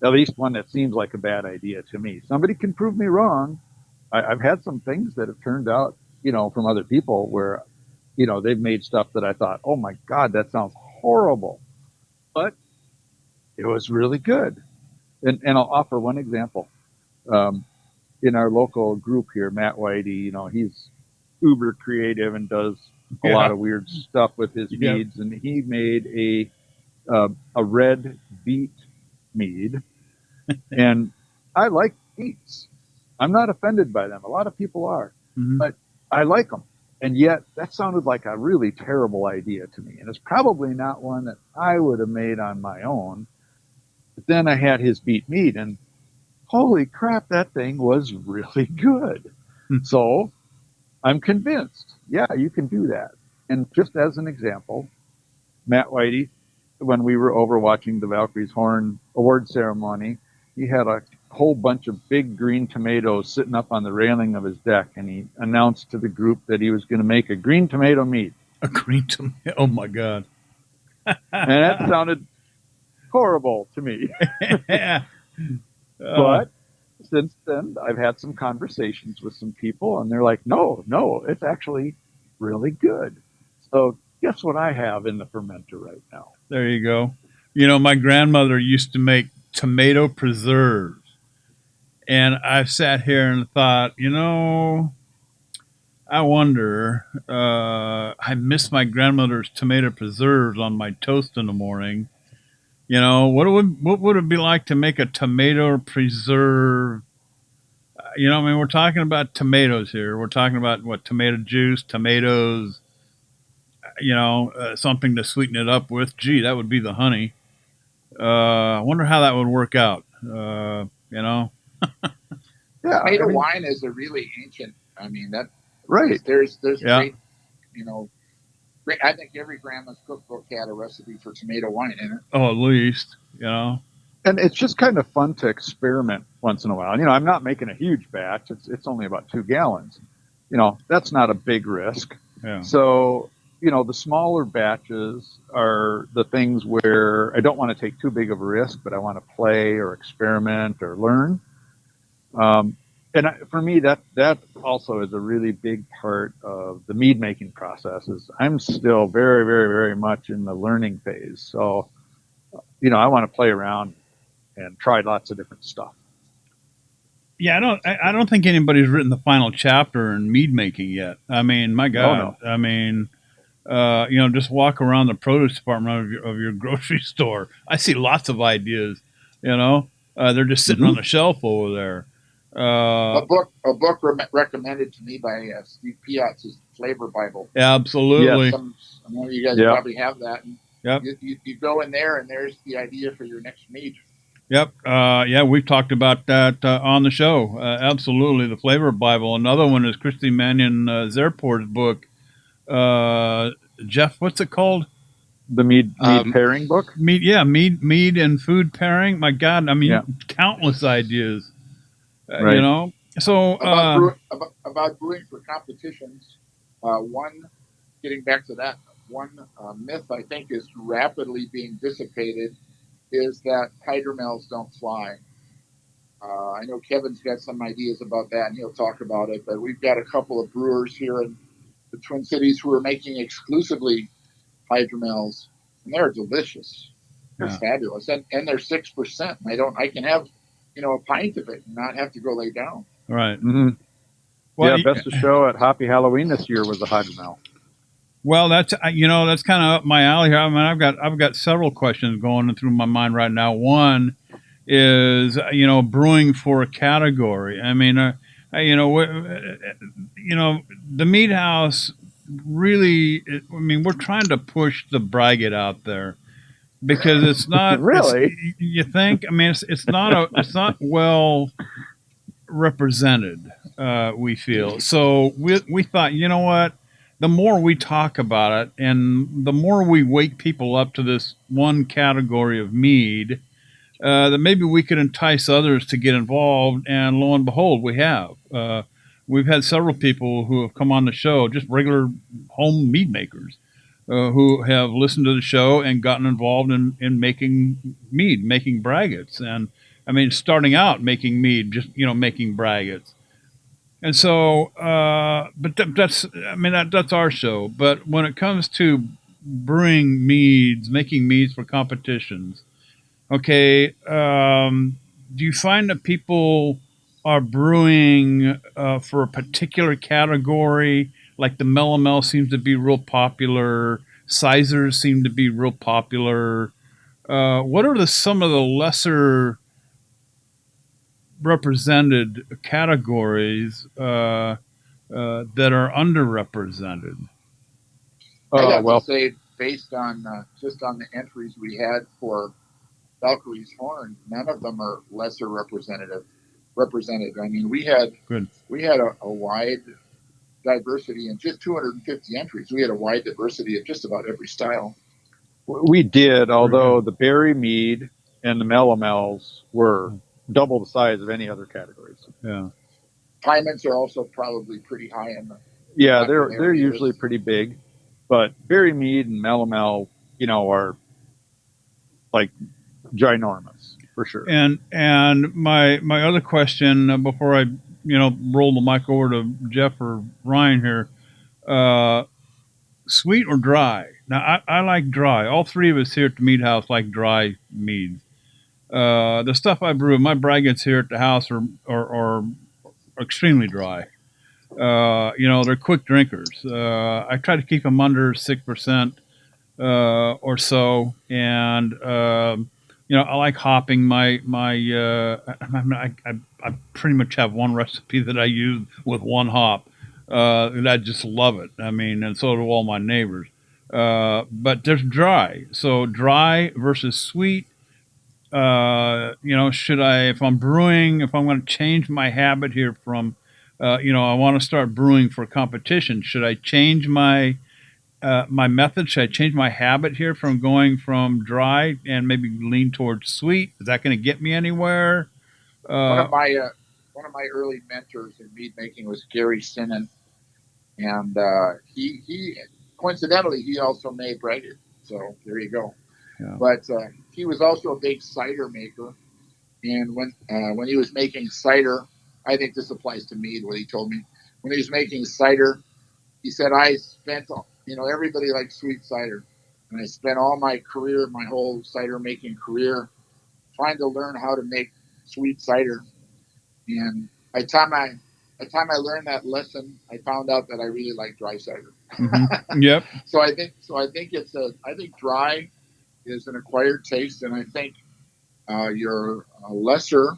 at least one that seems like a bad idea to me. Somebody can prove me wrong. I've had some things that have turned out, from other people where, they've made stuff that I thought, oh my God, that sounds horrible. But it was really good. And I'll offer one example. In our local group here, Matt Whitey, he's uber creative and does a lot of weird stuff with his meads. And he made a red beet mead. And I like beets. I'm not offended by them. A lot of people are, but I like them. And yet that sounded like a really terrible idea to me. And it's probably not one that I would have made on my own. But then I had his beet mead and holy crap, that thing was really good. So I'm convinced, yeah, you can do that. And just as an example, Matt Whitey, when we were over watching the Valkyrie's Horn award ceremony, he had a whole bunch of big green tomatoes sitting up on the railing of his deck, and he announced to the group that he was going to make a green tomato mead. A green tomato? Oh, my God. And that sounded horrible to me. But since then, I've had some conversations with some people, and they're like, no, it's actually really good. So guess what I have in the fermenter right now? There you go. My grandmother used to make tomato preserves. And I sat here and thought, I wonder, I miss my grandmother's tomato preserves on my toast in the morning. What would it be like to make a tomato preserve? We're talking about tomatoes here. We're talking about tomato juice, tomatoes, something to sweeten it up with. Gee, that would be the honey. I wonder how that would work out. Yeah, tomato wine is a really ancient. right. There's great, great. I think every grandma's cookbook had a recipe for tomato wine in it. Oh, at least, And it's just kind of fun to experiment once in a while. I'm not making a huge batch. It's only about 2 gallons. That's not a big risk. Yeah. So, the smaller batches are the things where I don't want to take too big of a risk, but I want to play or experiment or learn. For me, that also is a really big part of the mead making process. Is I'm still very, very, very much in the learning phase. So, I want to play around and try lots of different stuff. Yeah, I don't think anybody's written the final chapter in mead making yet. I mean, my God. Oh, no. I mean, just walk around the produce department of your grocery store. I see lots of ideas. They're just sitting on the shelf over there. A book recommended to me by Steve Piatz is Flavor Bible. Absolutely. Yeah, I know you guys probably have that. And yep. You go in there and there's the idea for your next mead. Yep. We've talked about that on the show. Absolutely. The Flavor Bible. Another one is Christy Mannion Zerport's book. Jeff, what's it called? The mead pairing book? Mead and food pairing. My God, countless ideas. Right. So about brewing for competitions. Getting back to that, one myth I think is rapidly being dissipated is that hydromels don't fly. I know Kevin's got some ideas about that, and he'll talk about it. But we've got a couple of brewers here in the Twin Cities who are making exclusively hydromels, and they're delicious. They're fabulous, and they're 6%. I can have a pint of it and not have to go lay down. Right. Mm-hmm. Well, Best of Show at Hoppy Halloween this year was a hydromel. Well, that's kind of up my alley here. I mean, I've got several questions going through my mind right now. One is, brewing for a category. I mean, the mead house really, I mean, we're trying to push the braggot out there because it's not Really? you think, I mean, it's not well represented, we feel. So we thought, you know what? The more we talk about it and the more we wake people up to this one category of mead, that maybe we could entice others to get involved. And lo and behold, we have. We've had several people who have come on the show, just regular home mead makers, who have listened to the show and gotten involved in making mead, making braggots. And I mean, starting out making mead, just, making braggots. And so, but that's our show. But when it comes to brewing meads, making meads for competitions, okay, do you find that people are brewing for a particular category? Like the Melomel seems to be real popular. Sizers seem to be real popular. What are some of the lesser represented categories that are underrepresented? I have well, to say, based on just on the entries we had for Valkyrie's Horn, none of them are lesser represented. I mean, we had a wide diversity in just 250 entries. We had a wide diversity of just about every style. we did, although the berry mead and the melomels were double the size of any other categories. Yeah. Piments are also probably pretty high in the. Yeah, they're usually pretty big, but berry mead and melomel, are like ginormous for sure. And my other question before I roll the mic over to Jeff or Ryan here, sweet or dry? Now I like dry. All three of us here at the Mead House like dry meads. The stuff I brew, my braggots here at the house are extremely dry. They're quick drinkers. I try to keep them under 6% or so, and I like hopping my. I pretty much have one recipe that I use with one hop, and I just love it. I mean, and so do all my neighbors. But there's dry, so dry versus sweet. Should I, if I'm brewing, if I'm going to change my habit here from, I want to start brewing for competition, should I change my method? Should I change my habit here from going from dry and maybe lean towards sweet? Is that going to get me anywhere? One of my early mentors in mead making was Gary Sinnen, and he coincidentally he also made braggot. So there you go. Yeah. But he was also a big cider maker, and when he was making cider, I think this applies to mead. What he told me when he was making cider, he said, "I spent, everybody likes sweet cider, and I spent all my career, my whole cider making career, trying to learn how to make sweet cider. And by the time I learned that lesson, I found out that I really like dry cider." Mm-hmm. Yep. So I think I think dry is an acquired taste, and I think your lesser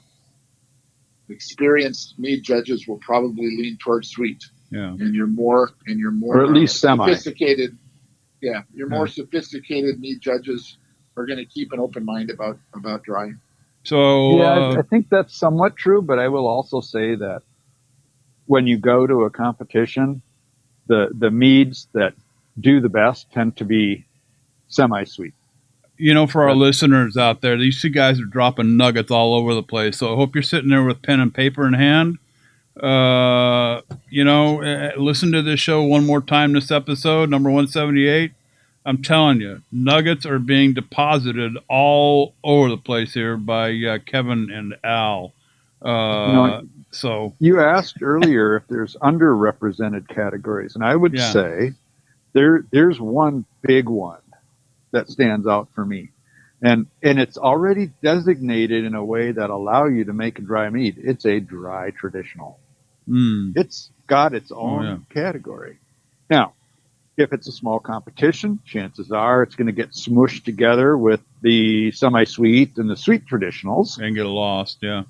experienced mead judges will probably lean towards sweet. Yeah. And your more or at least sophisticated, your more sophisticated mead judges are going to keep an open mind about dry. So I think that's somewhat true, but I will also say that when you go to a competition, the meads that do the best tend to be semi-sweet. For our listeners out there, these two guys are dropping nuggets all over the place. So I hope you're sitting there with pen and paper in hand. Listen to this show one more time, this episode, number 178. I'm telling you, nuggets are being deposited all over the place here by Kevin and Al. So you asked earlier if there's underrepresented categories, and I would say there's one big one that stands out for me, and it's already designated in a way that allow you to make a dry mead. It's a dry traditional. It's got its own category. Now, if it's a small competition, chances are it's going to get smushed together with the semi-sweet and the sweet traditionals and get lost. Yeah.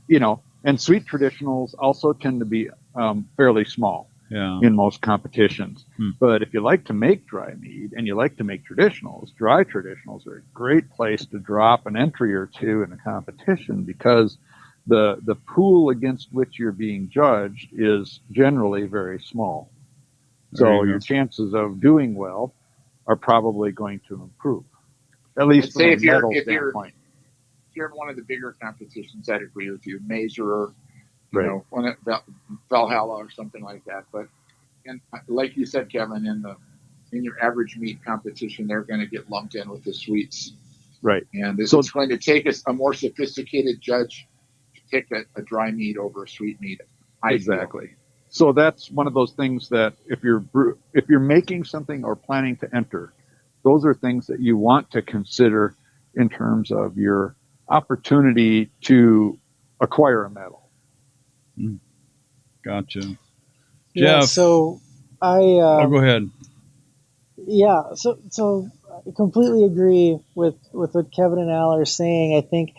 And sweet traditionals also tend to be fairly small. Yeah. in most competitions. Hmm. But if you like to make dry mead and you like to make traditionals, dry traditionals are a great place to drop an entry or two in a competition, because the pool against which you're being judged is generally very small. There you So go. your chances of doing well are probably going to improve, at least I'd from say a if you're medal if you're standpoint. if you're in one of the bigger competitions, I'd agree with you, Mazer, you Right. know, one at Valhalla or something like that. But and like you said, Kevin, in your average meat competition, they're going to get lumped in with the sweets. Right. And So- it's going to take a more sophisticated judge to pick a dry meat over a sweet meat. I feel. Exactly. So that's one of those things that if you're making something or planning to enter, those are things that you want to consider in terms of your opportunity to acquire a medal. Gotcha. Yeah, Jeff. so I Oh, go ahead. yeah, so I completely agree with what Kevin and Al are saying. I think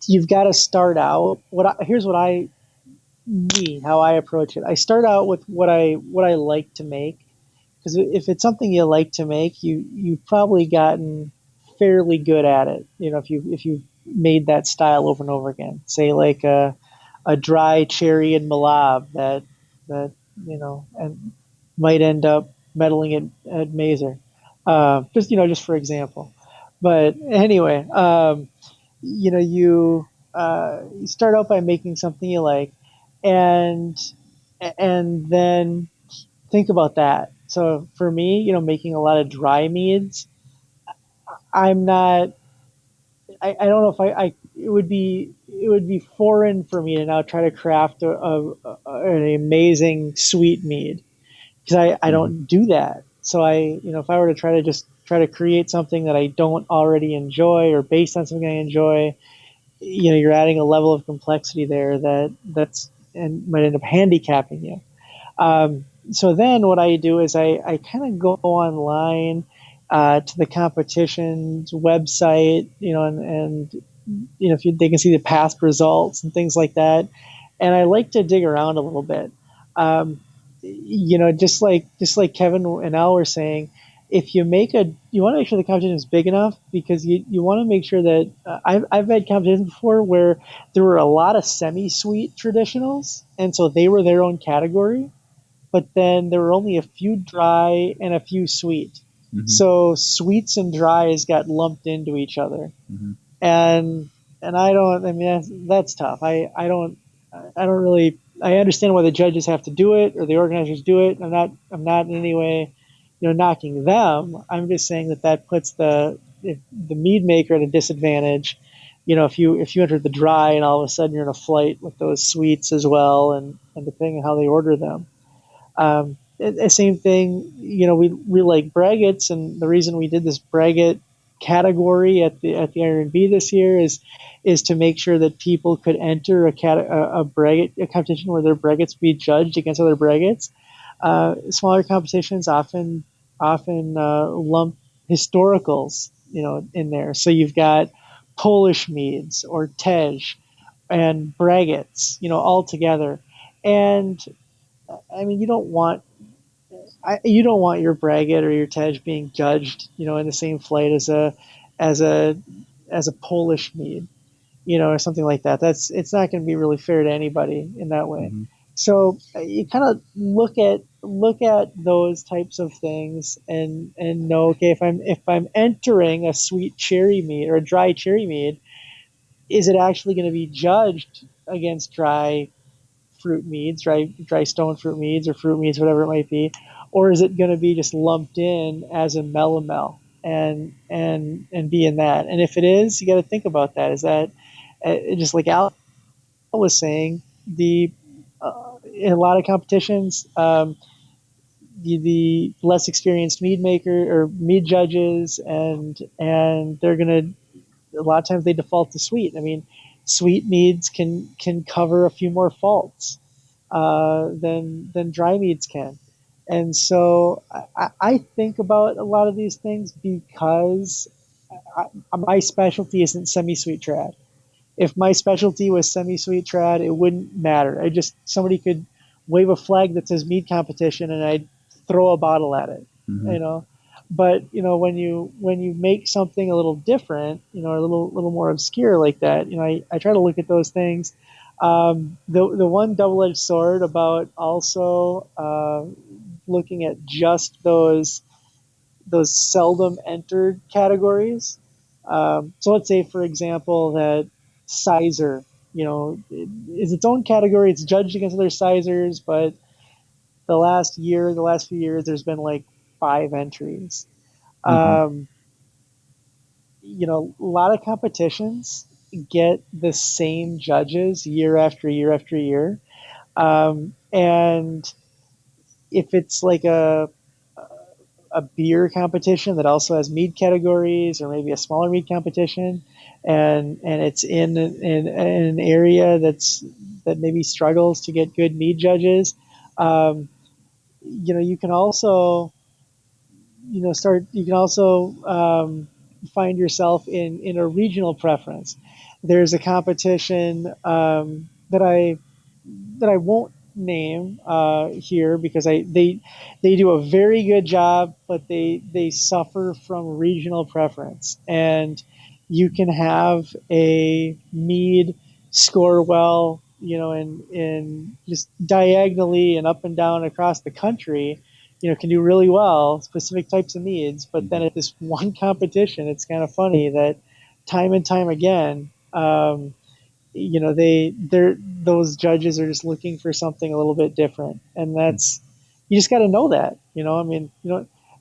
you've got to start out. Here's what how I approach it. I start out with what I like to make, because if it's something you like to make, you've probably gotten fairly good at it. You know, if you made that style over and over again, say like a dry cherry and malab that you know and might end up medaling at Mazer, just for example. But anyway, you start out by making something you like, and then think about that. So for me, making a lot of dry meads, I'm not. I don't know if it would be foreign for me to now try to craft an amazing sweet mead, because I don't do that. So if I were to try to create something that I don't already enjoy, or based on something I enjoy, you're adding a level of complexity there that's and might end up handicapping you. So then what I do is I kind of go online to the competition's website, and if they can see the past results and things like that, and I like to dig around a little bit. Just like Kevin and Al were saying, if you want to make sure the competition is big enough, because you want to make sure that I've had competitions before where there were a lot of semi-sweet traditionals, and so they were their own category, but then there were only a few dry and a few sweet. Mhm. So sweets and dries got lumped into each other, Mhm. and I don't. I mean, that's tough. I don't really. I understand why the judges have to do it, or the organizers do it. I'm not in any way, knocking them. I'm just saying that puts the mead maker at a disadvantage. If you enter the dry and all of a sudden you're in a flight with those sweets as well, and depending on how they order them. Same thing, we like braggots, and the reason we did this braggot category at the IRNB this year is to make sure that people could enter a braggot a competition where their braggots be judged against other braggots. Smaller competitions often lump historicals, in there. So you've got Polish meads or Tej and braggots, all together. And I mean, you don't want your braggot or your Tej being judged, in the same flight as a Polish mead, or something like that. It's not going to be really fair to anybody in that way. Mhm. So you kind of look at those types of things and know, okay, if I'm entering a sweet cherry mead or a dry cherry mead, is it actually going to be judged against dry fruit meads, dry stone fruit meads or fruit meads, whatever it might be, or is it going to be just lumped in as a melomel and be in that? And if it is, you got to think about that. Is that just like Al was saying, in a lot of competitions, the less experienced mead maker or mead judges, and they're gonna a lot of times they default to sweet. I mean, sweet meads can cover a few more faults than dry meads can. And so I think about a lot of these things because my specialty isn't semi-sweet trad. If my specialty was semi-sweet trad, it wouldn't matter. Somebody could wave a flag that says mead competition, and I'd throw a bottle at it, Mhm. you know. But when you make something a little different, or a little more obscure like that, I try to look at those things. The one double-edged sword about also looking at just those seldom entered categories. So let's say, for example, that sizer, is its own category. It's judged against other sizers, but the last few years, there's been like 5 entries. Mhm. A lot of competitions get the same judges year after year after year. And if it's like a beer competition that also has mead categories, or maybe a smaller mead competition, and it's in an area that maybe struggles to get good mead judges, you can also find yourself in a regional preference. There's a competition that I won't name here, because they do a very good job, but they suffer from regional preference, and you can have a mead score well, in just diagonally and up and down across the country, can do really well specific types of meads, but then at this one competition, it's kind of funny that time and time again, those judges are just looking for something a little bit different, and you just got to know that. I mean,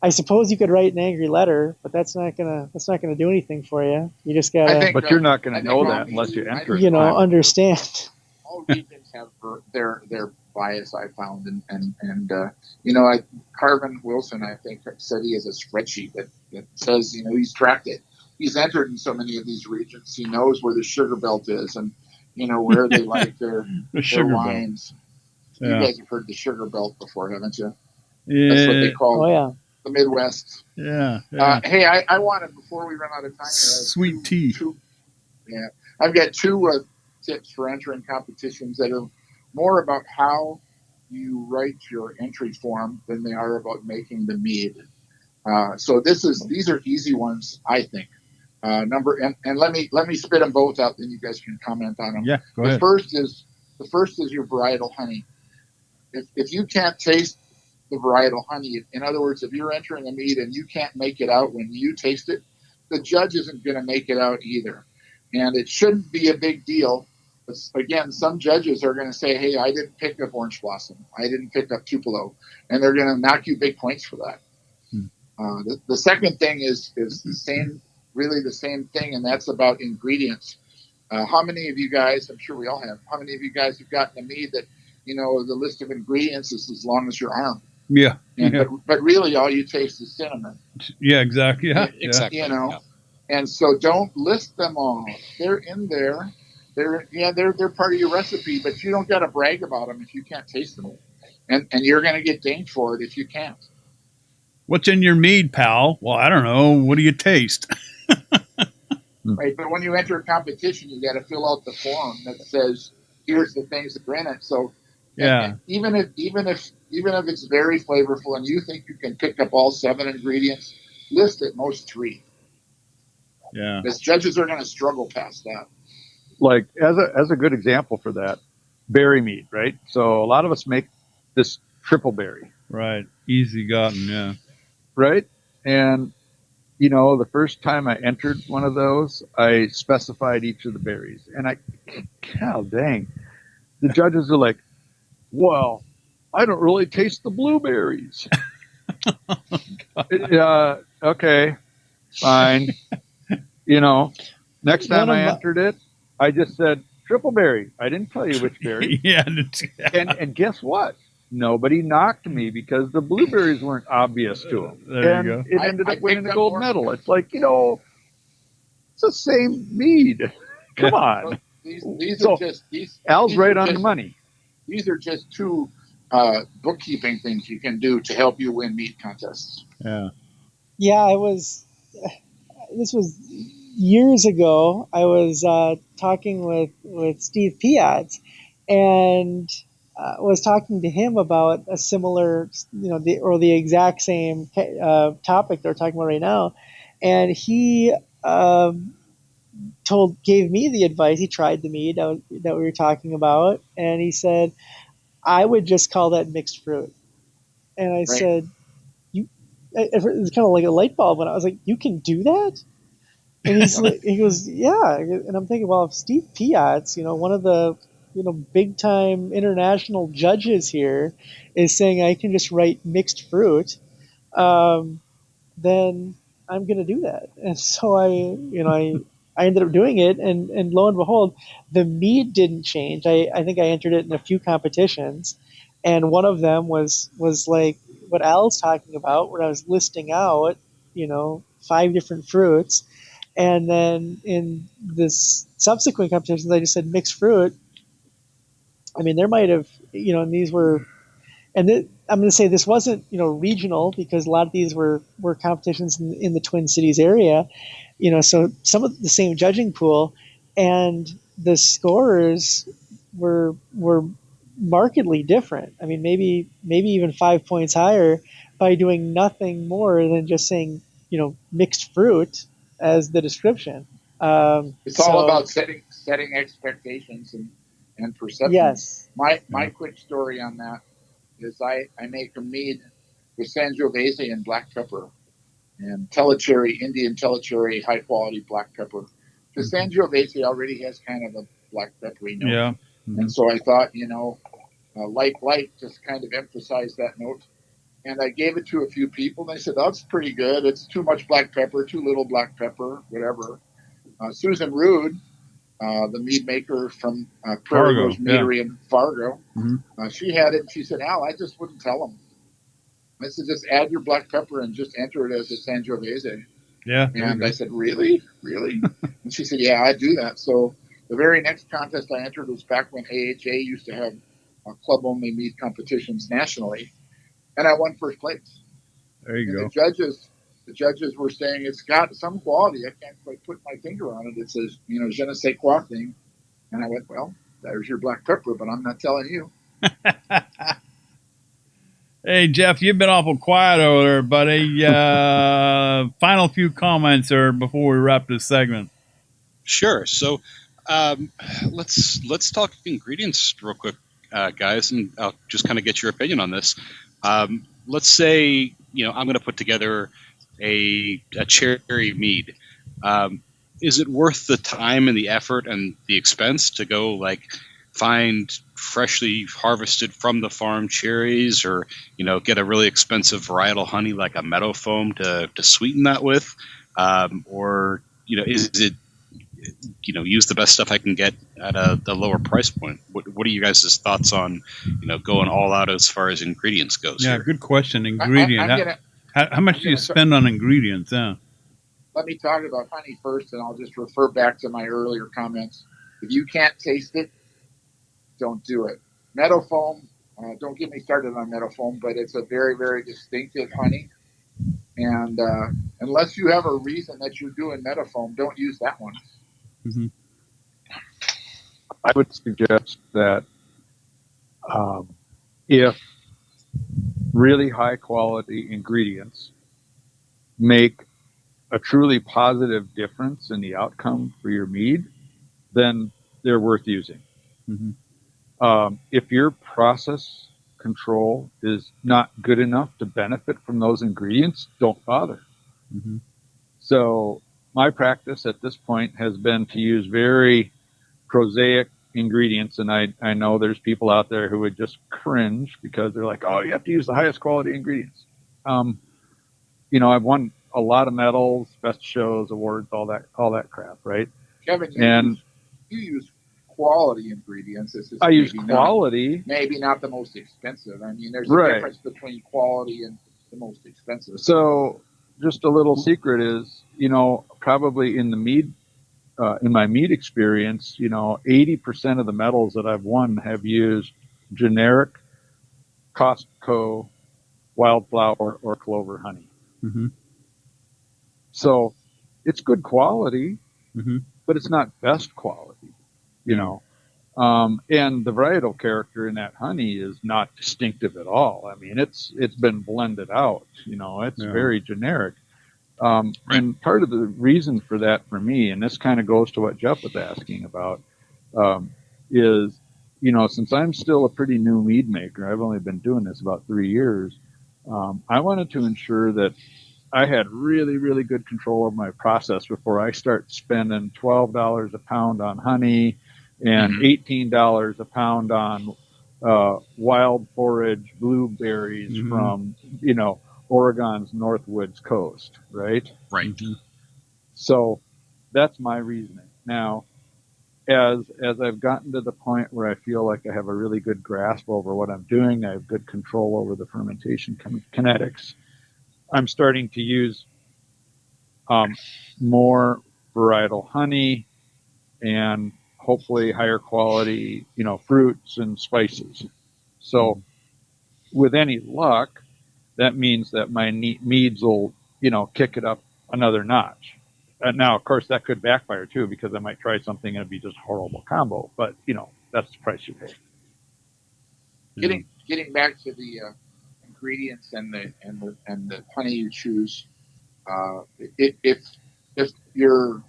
I suppose you could write an angry letter, but that's not gonna do anything for you. You just gotta, But you're not going to know that unless you enter it. understand. All regions have their bias, I found, and Carvin Wilson, I think, said he has a spreadsheet that says he's tracked it. He's entered in so many of these regions. He knows where the sugar belt is, and where they like their sugar wines. Yeah. You guys have heard the sugar belt before, haven't you? Yeah. That's what they call the Midwest. Yeah. Hey, I wanted, before we run out of time, sweet tea. I've got 2 tips for entering competitions that are more about how you write your entry form than they are about making the mead. So these are easy ones, I think. And let me spit them both out, then you guys can comment on them. Yeah, go ahead. The first is your varietal honey. If you can't taste the varietal honey, in other words, if you're entering a mead and you can't make it out when you taste it, the judge isn't going to make it out either. And it shouldn't be a big deal. But again, some judges are going to say, hey, I didn't pick up Orange Blossom. I didn't pick up Tupelo. And they're going to knock you big points for that. The second thing is really the same thing, and that's about ingredients. How many of you guys, I'm sure we all have, how many of you guys have gotten a mead that, the list of ingredients is as long as your arm? Yeah. But really all you taste is cinnamon. Yeah, exactly. Yeah. Exactly. And so don't list them all. They're in there. They're part of your recipe, but you don't got to brag about them if you can't taste them. And you're going to get dinged for it if you can't. What's in your mead, pal? Well, I don't know. What do you taste? Right, but when you enter a competition, you got to fill out the form that says, "Here's the things that are in it." So, and even if it's very flavorful and you think you can pick up all 7 ingredients, list at most 3. Yeah, because judges are going to struggle past that. Like as a good example for that, berry mead, right? So a lot of us make this triple berry, right? Easy gotten, yeah. Right, and the first time I entered one of those, I specified each of the berries, and God dang, the judges are like, well, I don't really taste the blueberries. Okay, fine. Next time I entered it, I just said triple berry. I didn't tell you which berry. Yeah. And guess what? Nobody knocked me because the blueberries weren't obvious to them. There you go. It ended up winning a gold medal. It's like, it's the same mead. Come on. Al's right on the money. These are just 2 bookkeeping things you can do to help you win mead contests. Yeah. Yeah, this was years ago. I was talking with Steve Piat, and was talking to him about a similar, the exact same topic they're talking about right now, and he um, gave me the advice. He tried the mead that we were talking about, and he said I would just call that mixed fruit. And I Right. said, "You." It was kind of like a light bulb when I was like, "You can do that?" And he goes, "Yeah." And I'm thinking, well, if Steve Piatz, one of the big time international judges here, is saying I can just write mixed fruit, um, then I'm going to do that. And so I ended up doing it, and lo and behold, the mead didn't change. I think I entered it in a few competitions, and one of them was like what Al's talking about, where I was listing out, 5 different fruits, and then in this subsequent competitions, I just said mixed fruit. I mean, there might have, and these were, I'm going to say this wasn't, regional, because a lot of these were competitions in the Twin Cities area, so some of the same judging pool, and the scores were markedly different. I mean, maybe even 5 points higher by doing nothing more than just saying, mixed fruit as the description. It's all So about setting expectations and perception. yes, My quick story on that is I make a mead with Sangiovese and black pepper and telecherry, Indian telecherry, high quality black pepper. The Sangiovese already has kind of a black peppery note. Yeah. And so I thought, light, just kind of emphasize that note. And I gave it to a few people, and they said, "That's pretty good. It's too much black pepper, too little black pepper, whatever." Susan Rude, the mead maker from Prairie Fargo, Rose Meadery in Fargo, Mm-hmm. she had it, and she said, "Al, I just wouldn't tell them. I said, just add your black pepper and just enter it as a Sangiovese." Yeah. And I said, "Really? Really?" And she said, "Yeah, I do that." So the very next contest I entered was back when AHA used to have club-only mead competitions nationally, and I won first place. There you And go. the judges were saying it's got some quality. I can't quite put my finger on it. It says, je ne sais quoi thing. And I went, "Well, there's your black pepper, but I'm not telling you." Hey, Jeff, you've been awful quiet over there, buddy. Final few comments or before we wrap this segment. Sure. So let's talk ingredients real quick, guys, and I'll just kind of get your opinion on this. Let's say I'm going to put together a cherry mead. Is it worth the time and the effort and the expense to go find freshly harvested from the farm cherries, or get a really expensive varietal honey like a meadow foam to sweeten that with, or is it use the best stuff I can get at the lower price point? What are you guys' thoughts on going all out as far as ingredients goes? Yeah, here? good question. Ingredient. How much do you spend on ingredients? Yeah. Let me talk about honey first, and I'll just refer back to my earlier comments. If you can't taste it, don't do it. Meadow foam, don't get me started on meadow foam, but it's a very, very distinctive honey. And unless you have a reason that you're doing meadow foam, don't use that one. Mm-hmm. I would suggest that if really high quality ingredients make a truly positive difference in the outcome for your mead, then they're worth using. Mm-hmm. If your process control is not good enough to benefit from those ingredients, don't bother. Mm-hmm. So my practice at this point has been to use very prosaic ingredients, and I know there's people out there who would just cringe because they're like, "Oh, you have to use the highest quality ingredients." I've won a lot of medals, best shows, awards, all that crap, right? Kevin, you use quality ingredients. I use quality. Maybe not the most expensive. I mean, there's a Right. difference between quality and the most expensive. So just a little secret is, probably in the mead, in my mead experience, 80% of the medals that I've won have used generic Costco wildflower or clover honey. Mm-hmm. So it's good quality, Mm-hmm. but it's not best quality, And the varietal character in that honey is not distinctive at all. I mean, it's been blended out. It's very generic. And part of the reason for that for me, and this kind of goes to what Jeff was asking about, is, since I'm still a pretty new mead maker, I've only been doing this about 3 years. I wanted to ensure that I had really, really good control of my process before I start spending $12 a pound on honey and $18 a pound on wild forage blueberries from, Oregon's Northwoods coast, right? Right. So that's my reasoning. Now, as I've gotten to the point where I feel like I have a really good grasp over what I'm doing, I have good control over the fermentation kinetics, I'm starting to use more varietal honey and hopefully higher quality, fruits and spices. So with any luck, that means that my meads will, kick it up another notch. Now, of course, that could backfire too, because I might try something and it'd be just a horrible combo. But that's the price you pay. Getting back to the ingredients and the honey you choose, if your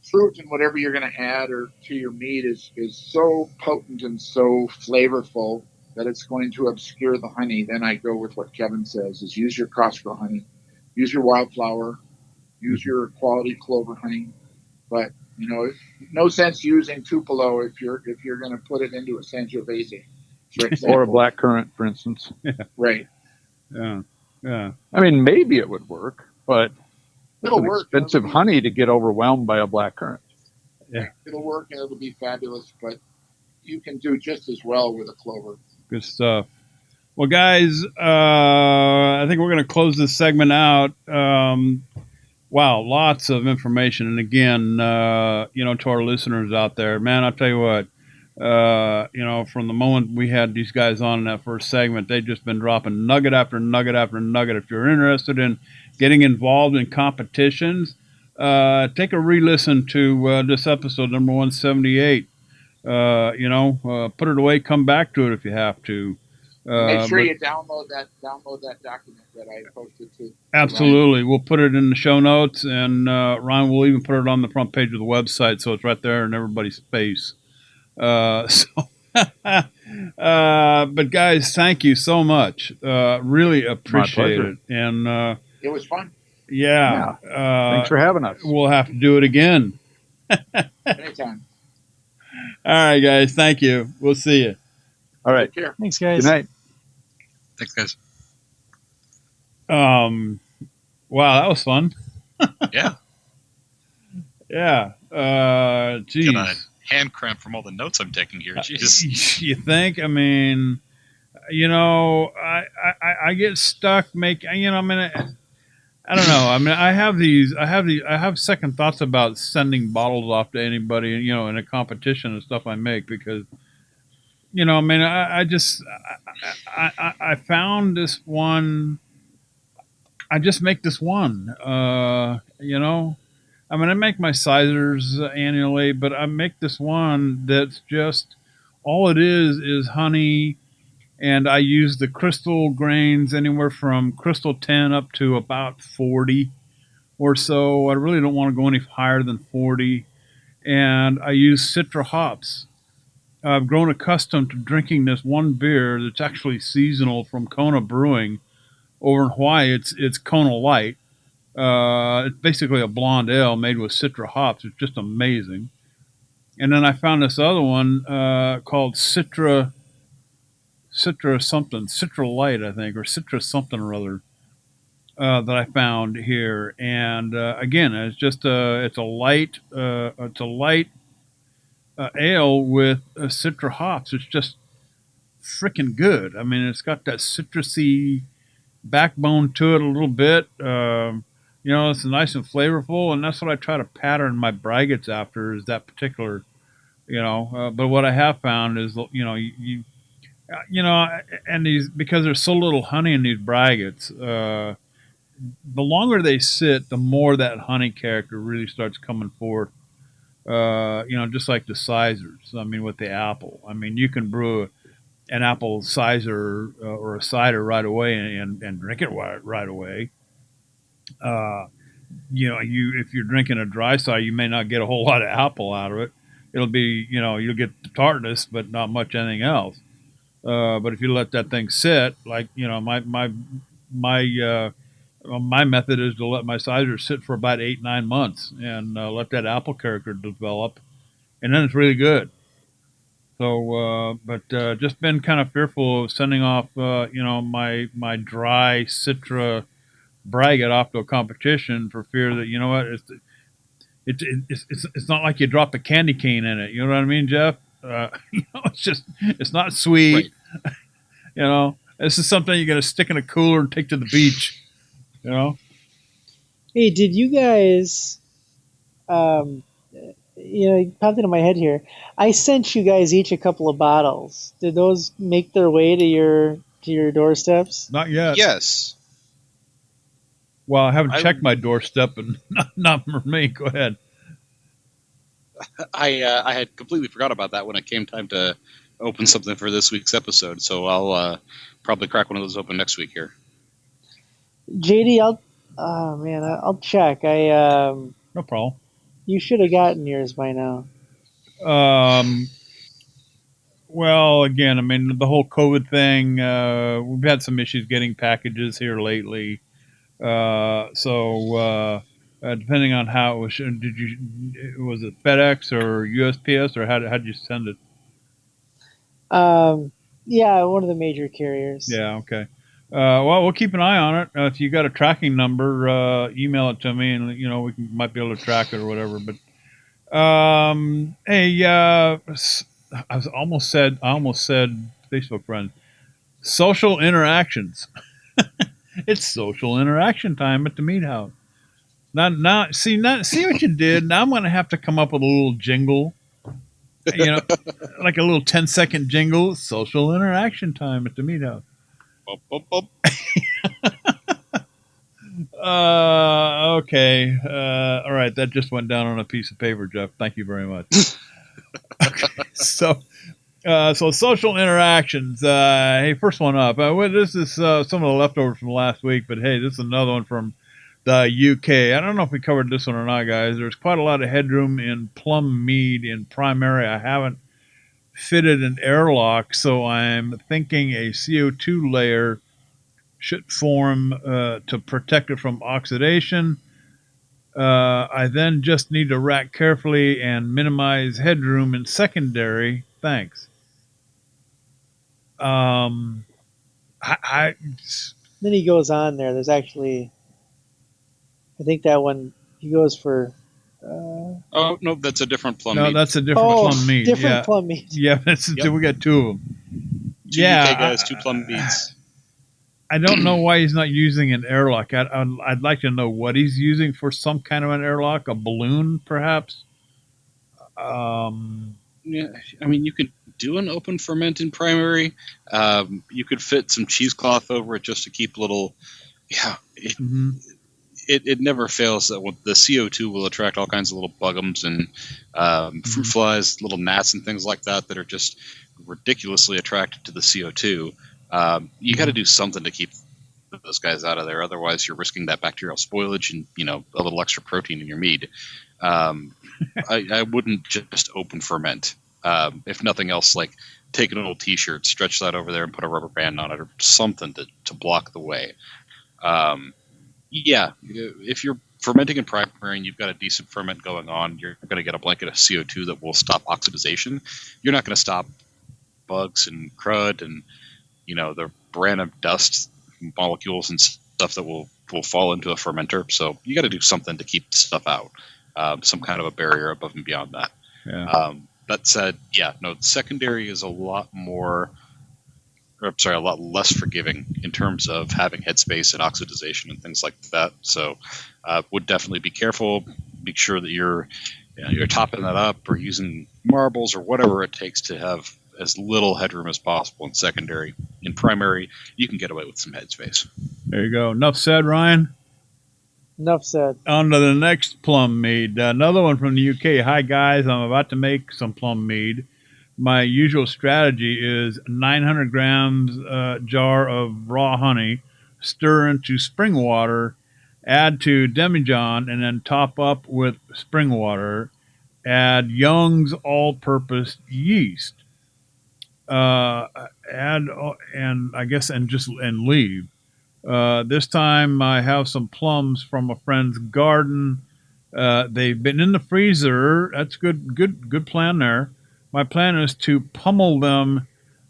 fruit and whatever you're going to add or to your mead is so potent and so flavorful that it's going to obscure the honey, then I go with what Kevin says: is use your Costco honey, use your wildflower, use your quality clover honey. But no sense using Tupelo if you're going to put it into a Sangiovese, for example, or a black currant, for instance. Right. Yeah. I mean, maybe it would work, but it'll it's work. Expensive honey to get overwhelmed by a black currant. Yeah. It'll work and it'll be fabulous, but you can do just as well with a clover. Good stuff. Well, guys, I think we're going to close this segment out. Wow, lots of information. And again, to our listeners out there, man, I'll tell you what, from the moment we had these guys on in that first segment, they've just been dropping nugget after nugget after nugget. If you're interested in getting involved in competitions, take a re-listen to this episode, number 178. Put it away, come back to it if you have to. Make sure you download that document that I posted to. Absolutely. We'll put it in the show notes, and Ryan will even put it on the front page of the website, so it's right there in everybody's face. But guys, thank you so much. Really appreciate it. And it was fun. Yeah. Thanks for having us. We'll have to do it again. Anytime. All right, guys. Thank you. We'll see you. All right. Take care. Thanks, guys. Good night. Thanks, guys. Wow, that was fun. Yeah. Yeah. Geez. Got a hand cramp from all the notes I'm taking here. Jeez. You think? I mean, I get stuck I don't know. I mean, I have second thoughts about sending bottles off to anybody, in a competition and stuff I make, because, I found this one. I just make this one, I make my sizers annually, but I make this one that's just, all it is honey. And I use the crystal grains anywhere from crystal 10 up to about 40 or so. I really don't want to go any higher than 40. And I use Citra hops. I've grown accustomed to drinking this one beer that's actually seasonal from Kona Brewing over in Hawaii. It's Kona Light. It's basically a blonde ale made with Citra hops. It's just amazing. And then I found this other one called Citra Light, I think, or Citra something or other, that I found here. And again, it's just it's a light ale with Citra hops. It's just freaking good. I mean, it's got that citrusy backbone to it a little bit. It's nice and flavorful, and that's what I try to pattern my braggots after, is that particular, but what I have found is, and these, because there's so little honey in these braggots, the longer they sit, the more that honey character really starts coming forth. Just like the sizers. I mean, with the apple. I mean, you can brew an apple sizer or a cider right away and drink it right away. Uh, if you're drinking a dry cider, you may not get a whole lot of apple out of it. It'll be, you'll get the tartness, but not much anything else. But if you let that thing sit, like my method is to let my cider sit for about 8-9 months and let that apple character develop, and then it's really good. So, but just been kind of fearful of sending off, my dry Citra braggot off to a competition for fear that it's not like you drop a candy cane in it. You know what I mean, Jeff? It's not sweet. Right. This is something you're gonna stick in a cooler and take to the beach. Hey, did you guys? It popped into my head here. I sent you guys each a couple of bottles. Did those make their way to your doorsteps? Not yet. Yes. Well, I haven't checked my doorstep, and not for me. Go ahead. I had completely forgot about that when it came time to open something for this week's episode. So I'll probably crack one of those open next week here. JD, I'll check. No problem. You should have gotten yours by now. Well, again, I mean, the whole COVID thing, we've had some issues getting packages here lately. So depending on how it was, was it FedEx or USPS, or how did you send it? Yeah, one of the major carriers. Yeah, okay. Well, we'll keep an eye on it. If you got a tracking number, email it to me, and we might be able to track it or whatever. But hey, I almost said Facebook friend. Social interactions. It's social interaction time at the Meat House. See what you did. Now I'm going to have to come up with a little jingle. Like a little 10-second jingle. Social interaction time at the Meat House. Bump, bump, bump. Okay. All right. That just went down on a piece of paper, Jeff. Thank you very much. Okay. So social interactions. Hey, first one up. This is some of the leftovers from last week, but hey, this is another one from the UK. I don't know if we covered this one or not, guys. There's quite a lot of headroom in plum mead in primary. I haven't fitted an airlock, so I'm thinking a CO2 layer should form to protect it from oxidation. I then just need to rack carefully and minimize headroom in secondary. Thanks. Then he goes on there. There's actually, I think that one he goes for. Oh no, that's a different plum mead. No, that's a different plum mead. Different plum mead. Yeah, we got two of them. Two UK guys, two plum meads. I don't know why he's not using an airlock. I'd like to know what he's using for some kind of an airlock. A balloon, perhaps. Yeah, I mean, you could do an open ferment in primary. You could fit some cheesecloth over it just to keep little. Yeah, it never fails that the CO2 will attract all kinds of little bugums and fruit flies, little gnats and things like that are just ridiculously attracted to the CO2. You got to do something to keep those guys out of there. Otherwise, you're risking that bacterial spoilage and a little extra protein in your mead. I wouldn't just open ferment. If nothing else, like take an old T-shirt, stretch that over there, and put a rubber band on it, or something to block the way. Yeah, if you're fermenting in primary and you've got a decent ferment going on, you're going to get a blanket of CO2 that will stop oxidization. You're not going to stop bugs and crud and the random dust molecules and stuff that will fall into a fermenter. So you got to do something to keep stuff out, some kind of a barrier above and beyond that. Yeah. That said, secondary is a lot less forgiving in terms of having headspace and oxidization and things like that. So would definitely be careful. Make sure that you're topping that up or using marbles or whatever it takes to have as little headroom as possible in secondary. In primary, you can get away with some headspace. There you go. Enough said, Ryan. Enough said. On to the next plum mead. Another one from the UK. Hi, guys. I'm about to make some plum mead. My usual strategy is 900 grams jar of raw honey, stir into spring water, add to demijohn, and then top up with spring water. Add Young's all-purpose yeast. Uh, add and I guess and leave. This time I have some plums from a friend's garden. They've been in the freezer. That's good. Good plan there. My plan is to pummel them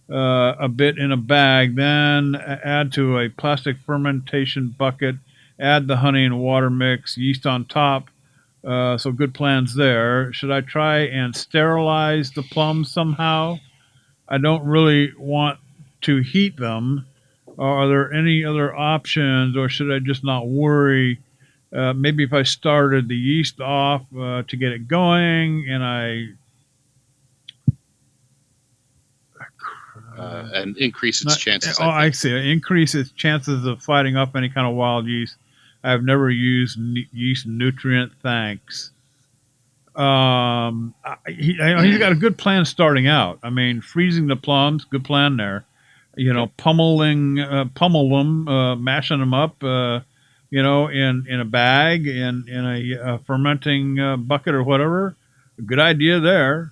a bit in a bag, then add to a plastic fermentation bucket. Add the honey and water mix, yeast on top. So good plans there. Should I try and sterilize the plums somehow? I don't really want to heat them. Are there any other options, or should I just not worry? Maybe if I started the yeast off to get it going, and and increase its chances. I see. Increase its chances of fighting off any kind of wild yeast. I've never used yeast nutrient. Thanks. He's got a good plan starting out. I mean, freezing the plums, good plan there. Pummel them, mashing them up, in a bag, in a fermenting bucket or whatever. Good idea there.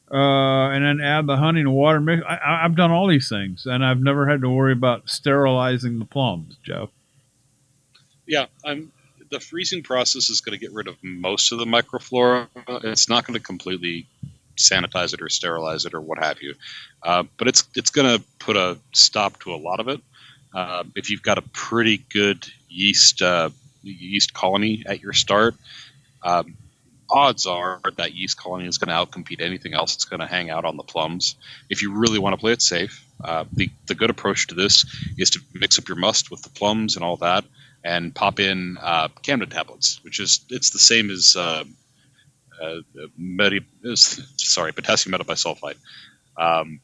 And then add the honey and water mix. I've done all these things, and I've never had to worry about sterilizing the plums, Jeff. Yeah, the freezing process is going to get rid of most of the microflora. It's not going to completely sanitize it or sterilize it or what have you, but it's going to put a stop to a lot of it. If you've got a pretty good yeast colony at your start, odds are that yeast colony is going to outcompete anything else that's going to hang out on the plums. If you really want to play it safe, the good approach to this is to mix up your must with the plums and all that, and pop in Camden tablets, it's the same as potassium metabisulfite,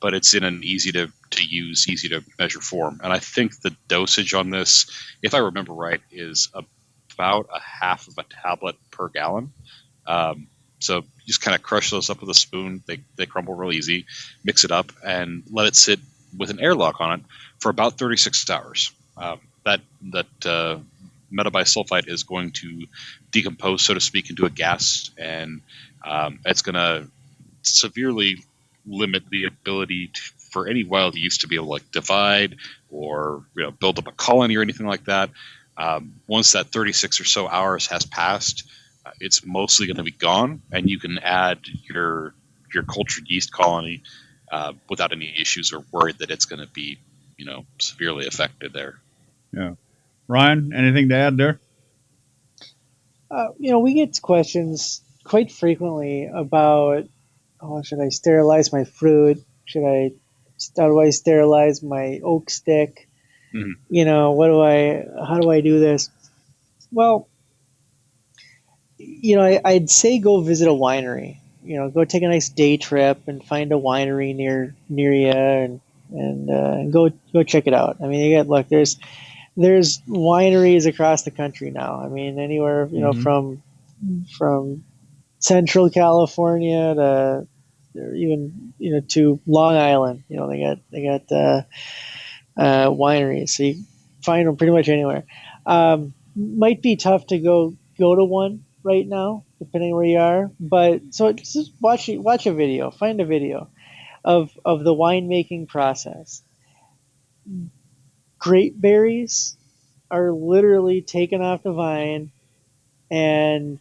but it's in an easy to use, easy to measure form. And I think the dosage on this, if I remember right, is about a half of a tablet per gallon. So you just kind of crush those up with a spoon. They crumble real easy. Mix it up and let it sit with an airlock on it for about 36 hours. That metabisulfite is going to decompose, so to speak, into a gas, and it's going to severely limit the ability for any wild yeast to be able to divide or build up a colony or anything like that. Once that 36 or so hours has passed, it's mostly going to be gone, and you can add your cultured yeast colony without any issues or worried that it's going to be severely affected there. Yeah. Ryan, anything to add there? We get questions quite frequently about, should I sterilize my fruit? How do I sterilize my oak stick? Mm-hmm. How do I do this? Well, I'd say go visit a winery. Go take a nice day trip and find a winery near you and go check it out. I mean, there's wineries across the country now. I mean, anywhere mm-hmm. from Central California to even to Long Island. They got wineries, so you find them pretty much anywhere. Might be tough to go to one right now, depending where you are. But so just watch a video, find a video of the winemaking process. Grape berries are literally taken off the vine and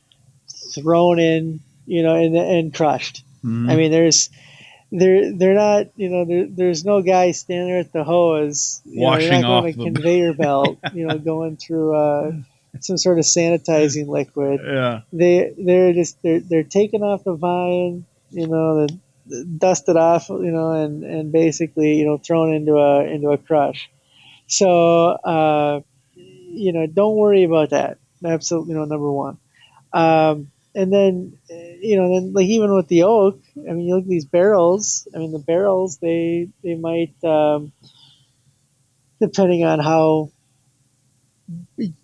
thrown in, and crushed. Mm-hmm. I mean, they're not, there's no guy standing there at the hose, washing off a conveyor belt, going through some sort of sanitizing liquid. Yeah, they're taken off the vine, dusted off, and basically, thrown into a crush. So, don't worry about that. Absolutely, number one. And then, like even with the oak, I mean, you look at these barrels. I mean, the barrels they might, depending on how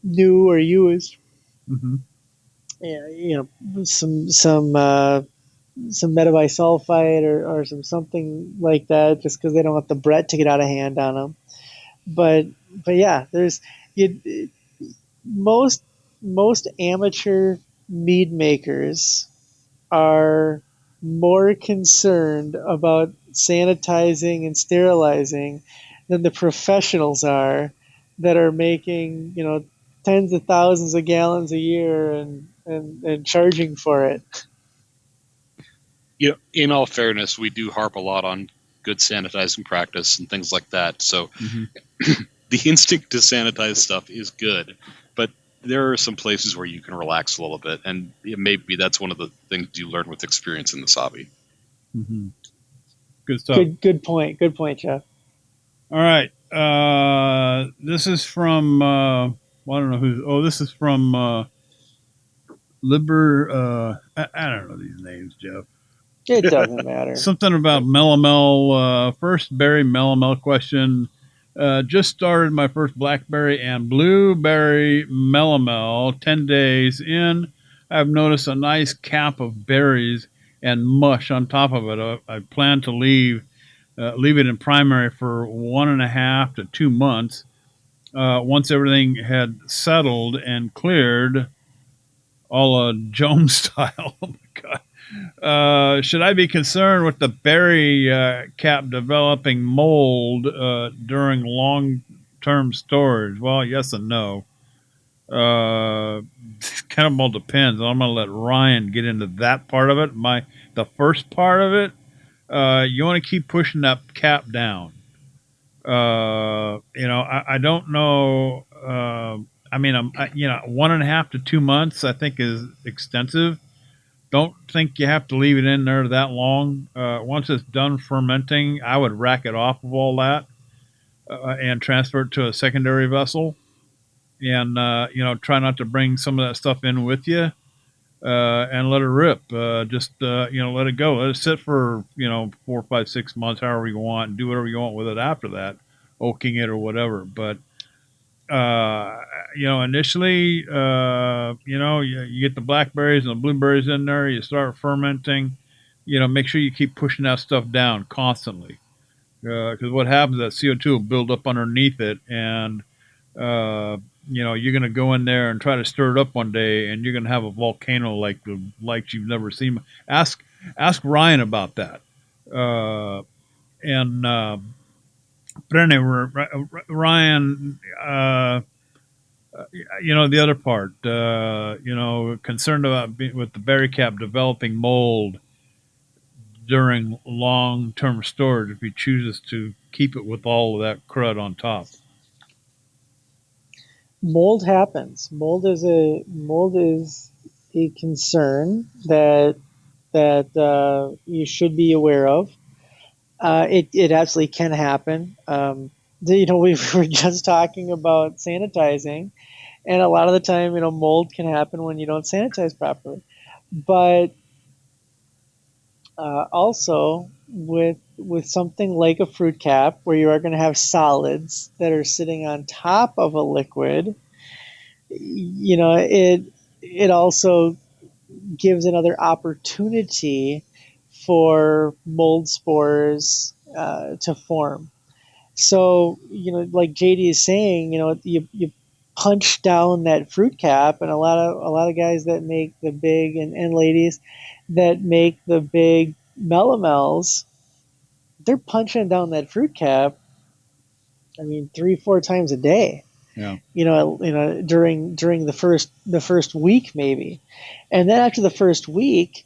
new or used Mm-hmm. Yeah, some metabisulfite or something like that, just because they don't want the Brett to get out of hand on them. But yeah, there's you, most most amateur mead makers are more concerned about sanitizing and sterilizing than the professionals are that are making, tens of thousands of gallons a year and charging for it. In all fairness, we do harp a lot on good sanitizing practice and things like that. So Mm-hmm. the instinct to sanitize stuff is good, but there are some places where you can relax a little bit, and maybe that's one of the things you learn with experience in this hobby. Mm-hmm. Good stuff. Good point. Good point, Jeff. All right. This is from I don't know who's. Oh, this is from I don't know these names, Jeff. It doesn't matter. Something about melomel. First berry melomel question. Just started my first blackberry and blueberry melomel 10 days in. I've noticed a nice cap of berries and mush on top of it. I plan to leave it in primary for 1.5 to 2 months. Once everything had settled and cleared, all Joan style. Oh my god! Should I be concerned with the berry cap developing mold during long-term storage? Well, yes and no. Kind of all depends. I'm going to let Ryan get into that part of it. The first part of it, you want to keep pushing that cap down. I don't know. I mean, 1.5 to 2 months, I think, is extensive. Don't think you have to leave it in there that long. Once it's done fermenting, I would rack it off of all that and transfer it to a secondary vessel, and try not to bring some of that stuff in with you, and let it rip. Just let it go. Let it sit for 4, 5, 6 months, however you want, and do whatever you want with it after that, oaking it or whatever. But initially, you get the blackberries and the blueberries in there. You start fermenting. Make sure you keep pushing that stuff down constantly, because what happens is that CO2 will build up underneath it, and you're going to go in there and try to stir it up one day, and you're going to have a volcano like you've never seen. Ask Ryan about that. And but anyway, Ryan, the other part, concerned about with the berry cap developing mold during long-term storage if he chooses to keep it with all of that crud on top. Mold happens. Mold is a concern that you should be aware of. It absolutely can happen. We were just talking about sanitizing, and a lot of the time, mold can happen when you don't sanitize properly. But also with something like a fruit cap, where you are going to have solids that are sitting on top of a liquid, it also gives another opportunity for mold spores to form. So, like JD is saying, you punch down that fruit cap, and a lot of guys that make the big and ladies that make the big melomels, they're punching down that fruit cap. I mean, 3-4 times a day. Yeah. During the first week maybe, and then after the first week,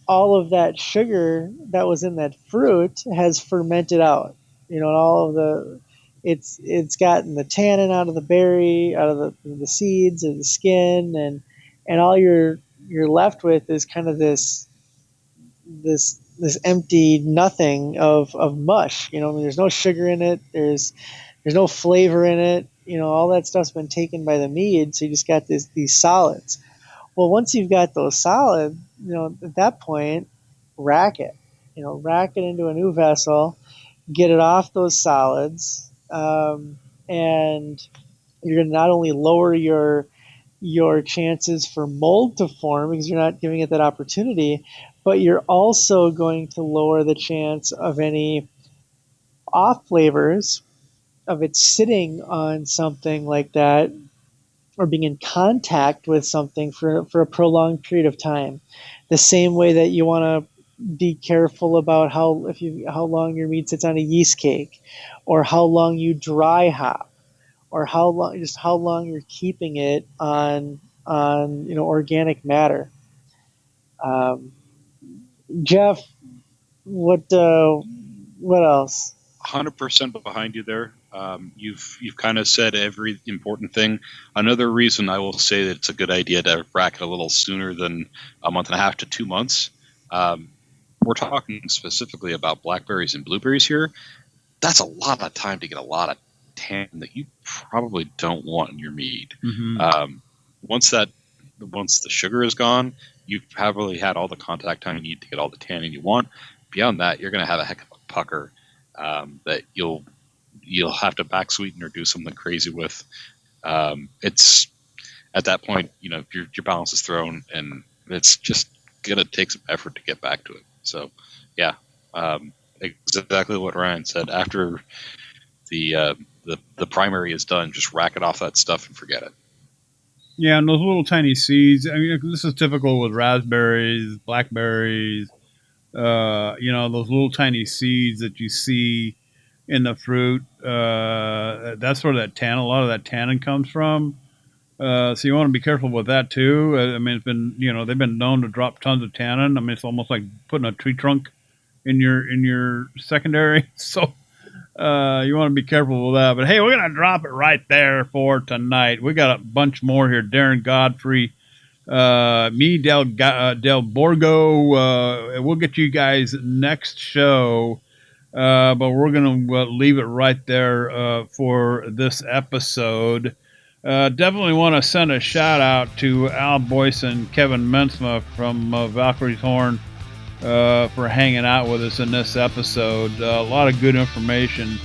all of that sugar that was in that fruit has fermented out. All of it's gotten the tannin out of the berry, out of the seeds and the skin, and all you're left with is kind of this empty nothing of mush. There's no sugar in it. There's no flavor in it. All that stuff's been taken by the mead, so you just got these solids. Well, once you've got those solids, at that point, rack it. Rack it into a new vessel, get it off those solids, and you're going to not only lower your chances for mold to form because you're not giving it that opportunity, but you're also going to lower the chance of any off flavors of it sitting on something like that or being in contact with something for a prolonged period of time. The same way that you want to be careful about how long your meat sits on a yeast cake, or how long you dry hop, or how long you're keeping it on organic matter. Jeff, what else? 100% behind you there. You've kind of said every important thing. Another reason I will say that it's a good idea to rack it a little sooner than a month and a half to 2 months. We're talking specifically about blackberries and blueberries here. That's a lot of time to get a lot of tannin that you probably don't want in your mead. Mm-hmm. Once the sugar is gone, you've probably had all the contact time you need to get all the tannin you want. Beyond that, you're going to have a heck of a pucker that you'll have to back sweeten or do something crazy with. It's at that point, your balance is thrown, and it's just gonna take some effort to get back to it. So, yeah, exactly what Ryan said. After the primary is done, just rack it off that stuff and forget it. Yeah, and those little tiny seeds. I mean, this is typical with raspberries, blackberries. Those little tiny seeds that you see in the fruit. That's where a lot of that tannin comes from. So you want to be careful with that too. I mean, it's been, they've been known to drop tons of tannin. I mean, it's almost like putting a tree trunk in your secondary. So you want to be careful with that. But hey, we're gonna drop it right there for tonight. We got a bunch more here. Darren Godfrey, me, Del Borgo. We'll get you guys next show. But we're going to leave it right there for this episode. Definitely want to send a shout out to Al Boyce and Kevin Mensma from Valkyrie's Horn for hanging out with us in this episode. A lot of good information.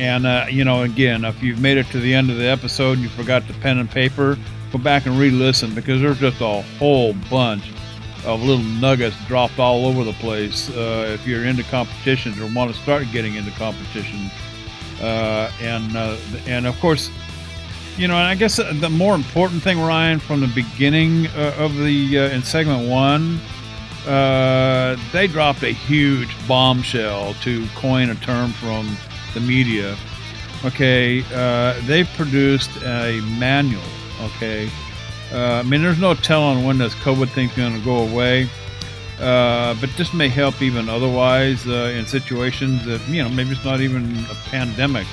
And, again, if you've made it to the end of the episode and you forgot the pen and paper, go back and re-listen because there's just a whole bunch of little nuggets dropped all over the place. If you're into competitions or want to start getting into competitions, and of course, and I guess the more important thing, Ryan, from the beginning of the in segment 1, they dropped a huge bombshell, to coin a term from the media. Okay, they produced a manual. Okay. I mean, there's no telling when this COVID thing's going to go away, but this may help even otherwise in situations that, maybe it's not even a pandemic.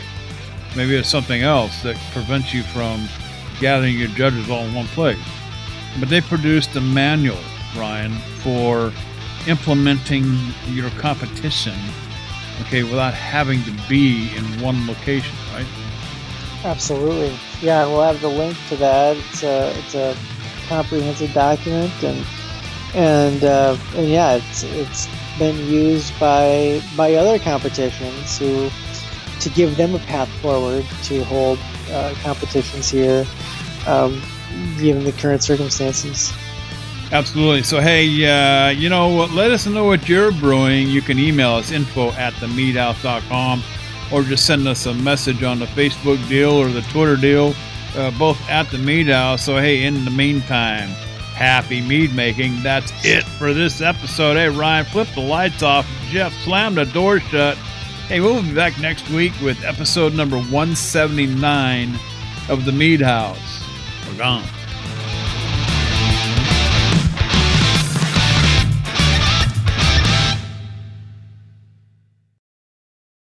Maybe it's something else that prevents you from gathering your judges all in one place. But they produced a manual, Ryan, for implementing your competition, okay, without having to be in one location, right? Absolutely. Yeah, we'll have the link to that. It's a comprehensive document, and yeah, it's been used by other competitions to give them a path forward to hold competitions here, given the current circumstances. Absolutely. So, hey, let us know what you're brewing. You can email us info@themeadhouse.com, or just send us a message on the Facebook deal or the Twitter deal, both at the Mead House. So, hey, in the meantime, happy mead making. That's it for this episode. Hey, Ryan, flip the lights off. Jeff, slam the door shut. Hey, we'll be back next week with episode number 179 of the Mead House. We're gone.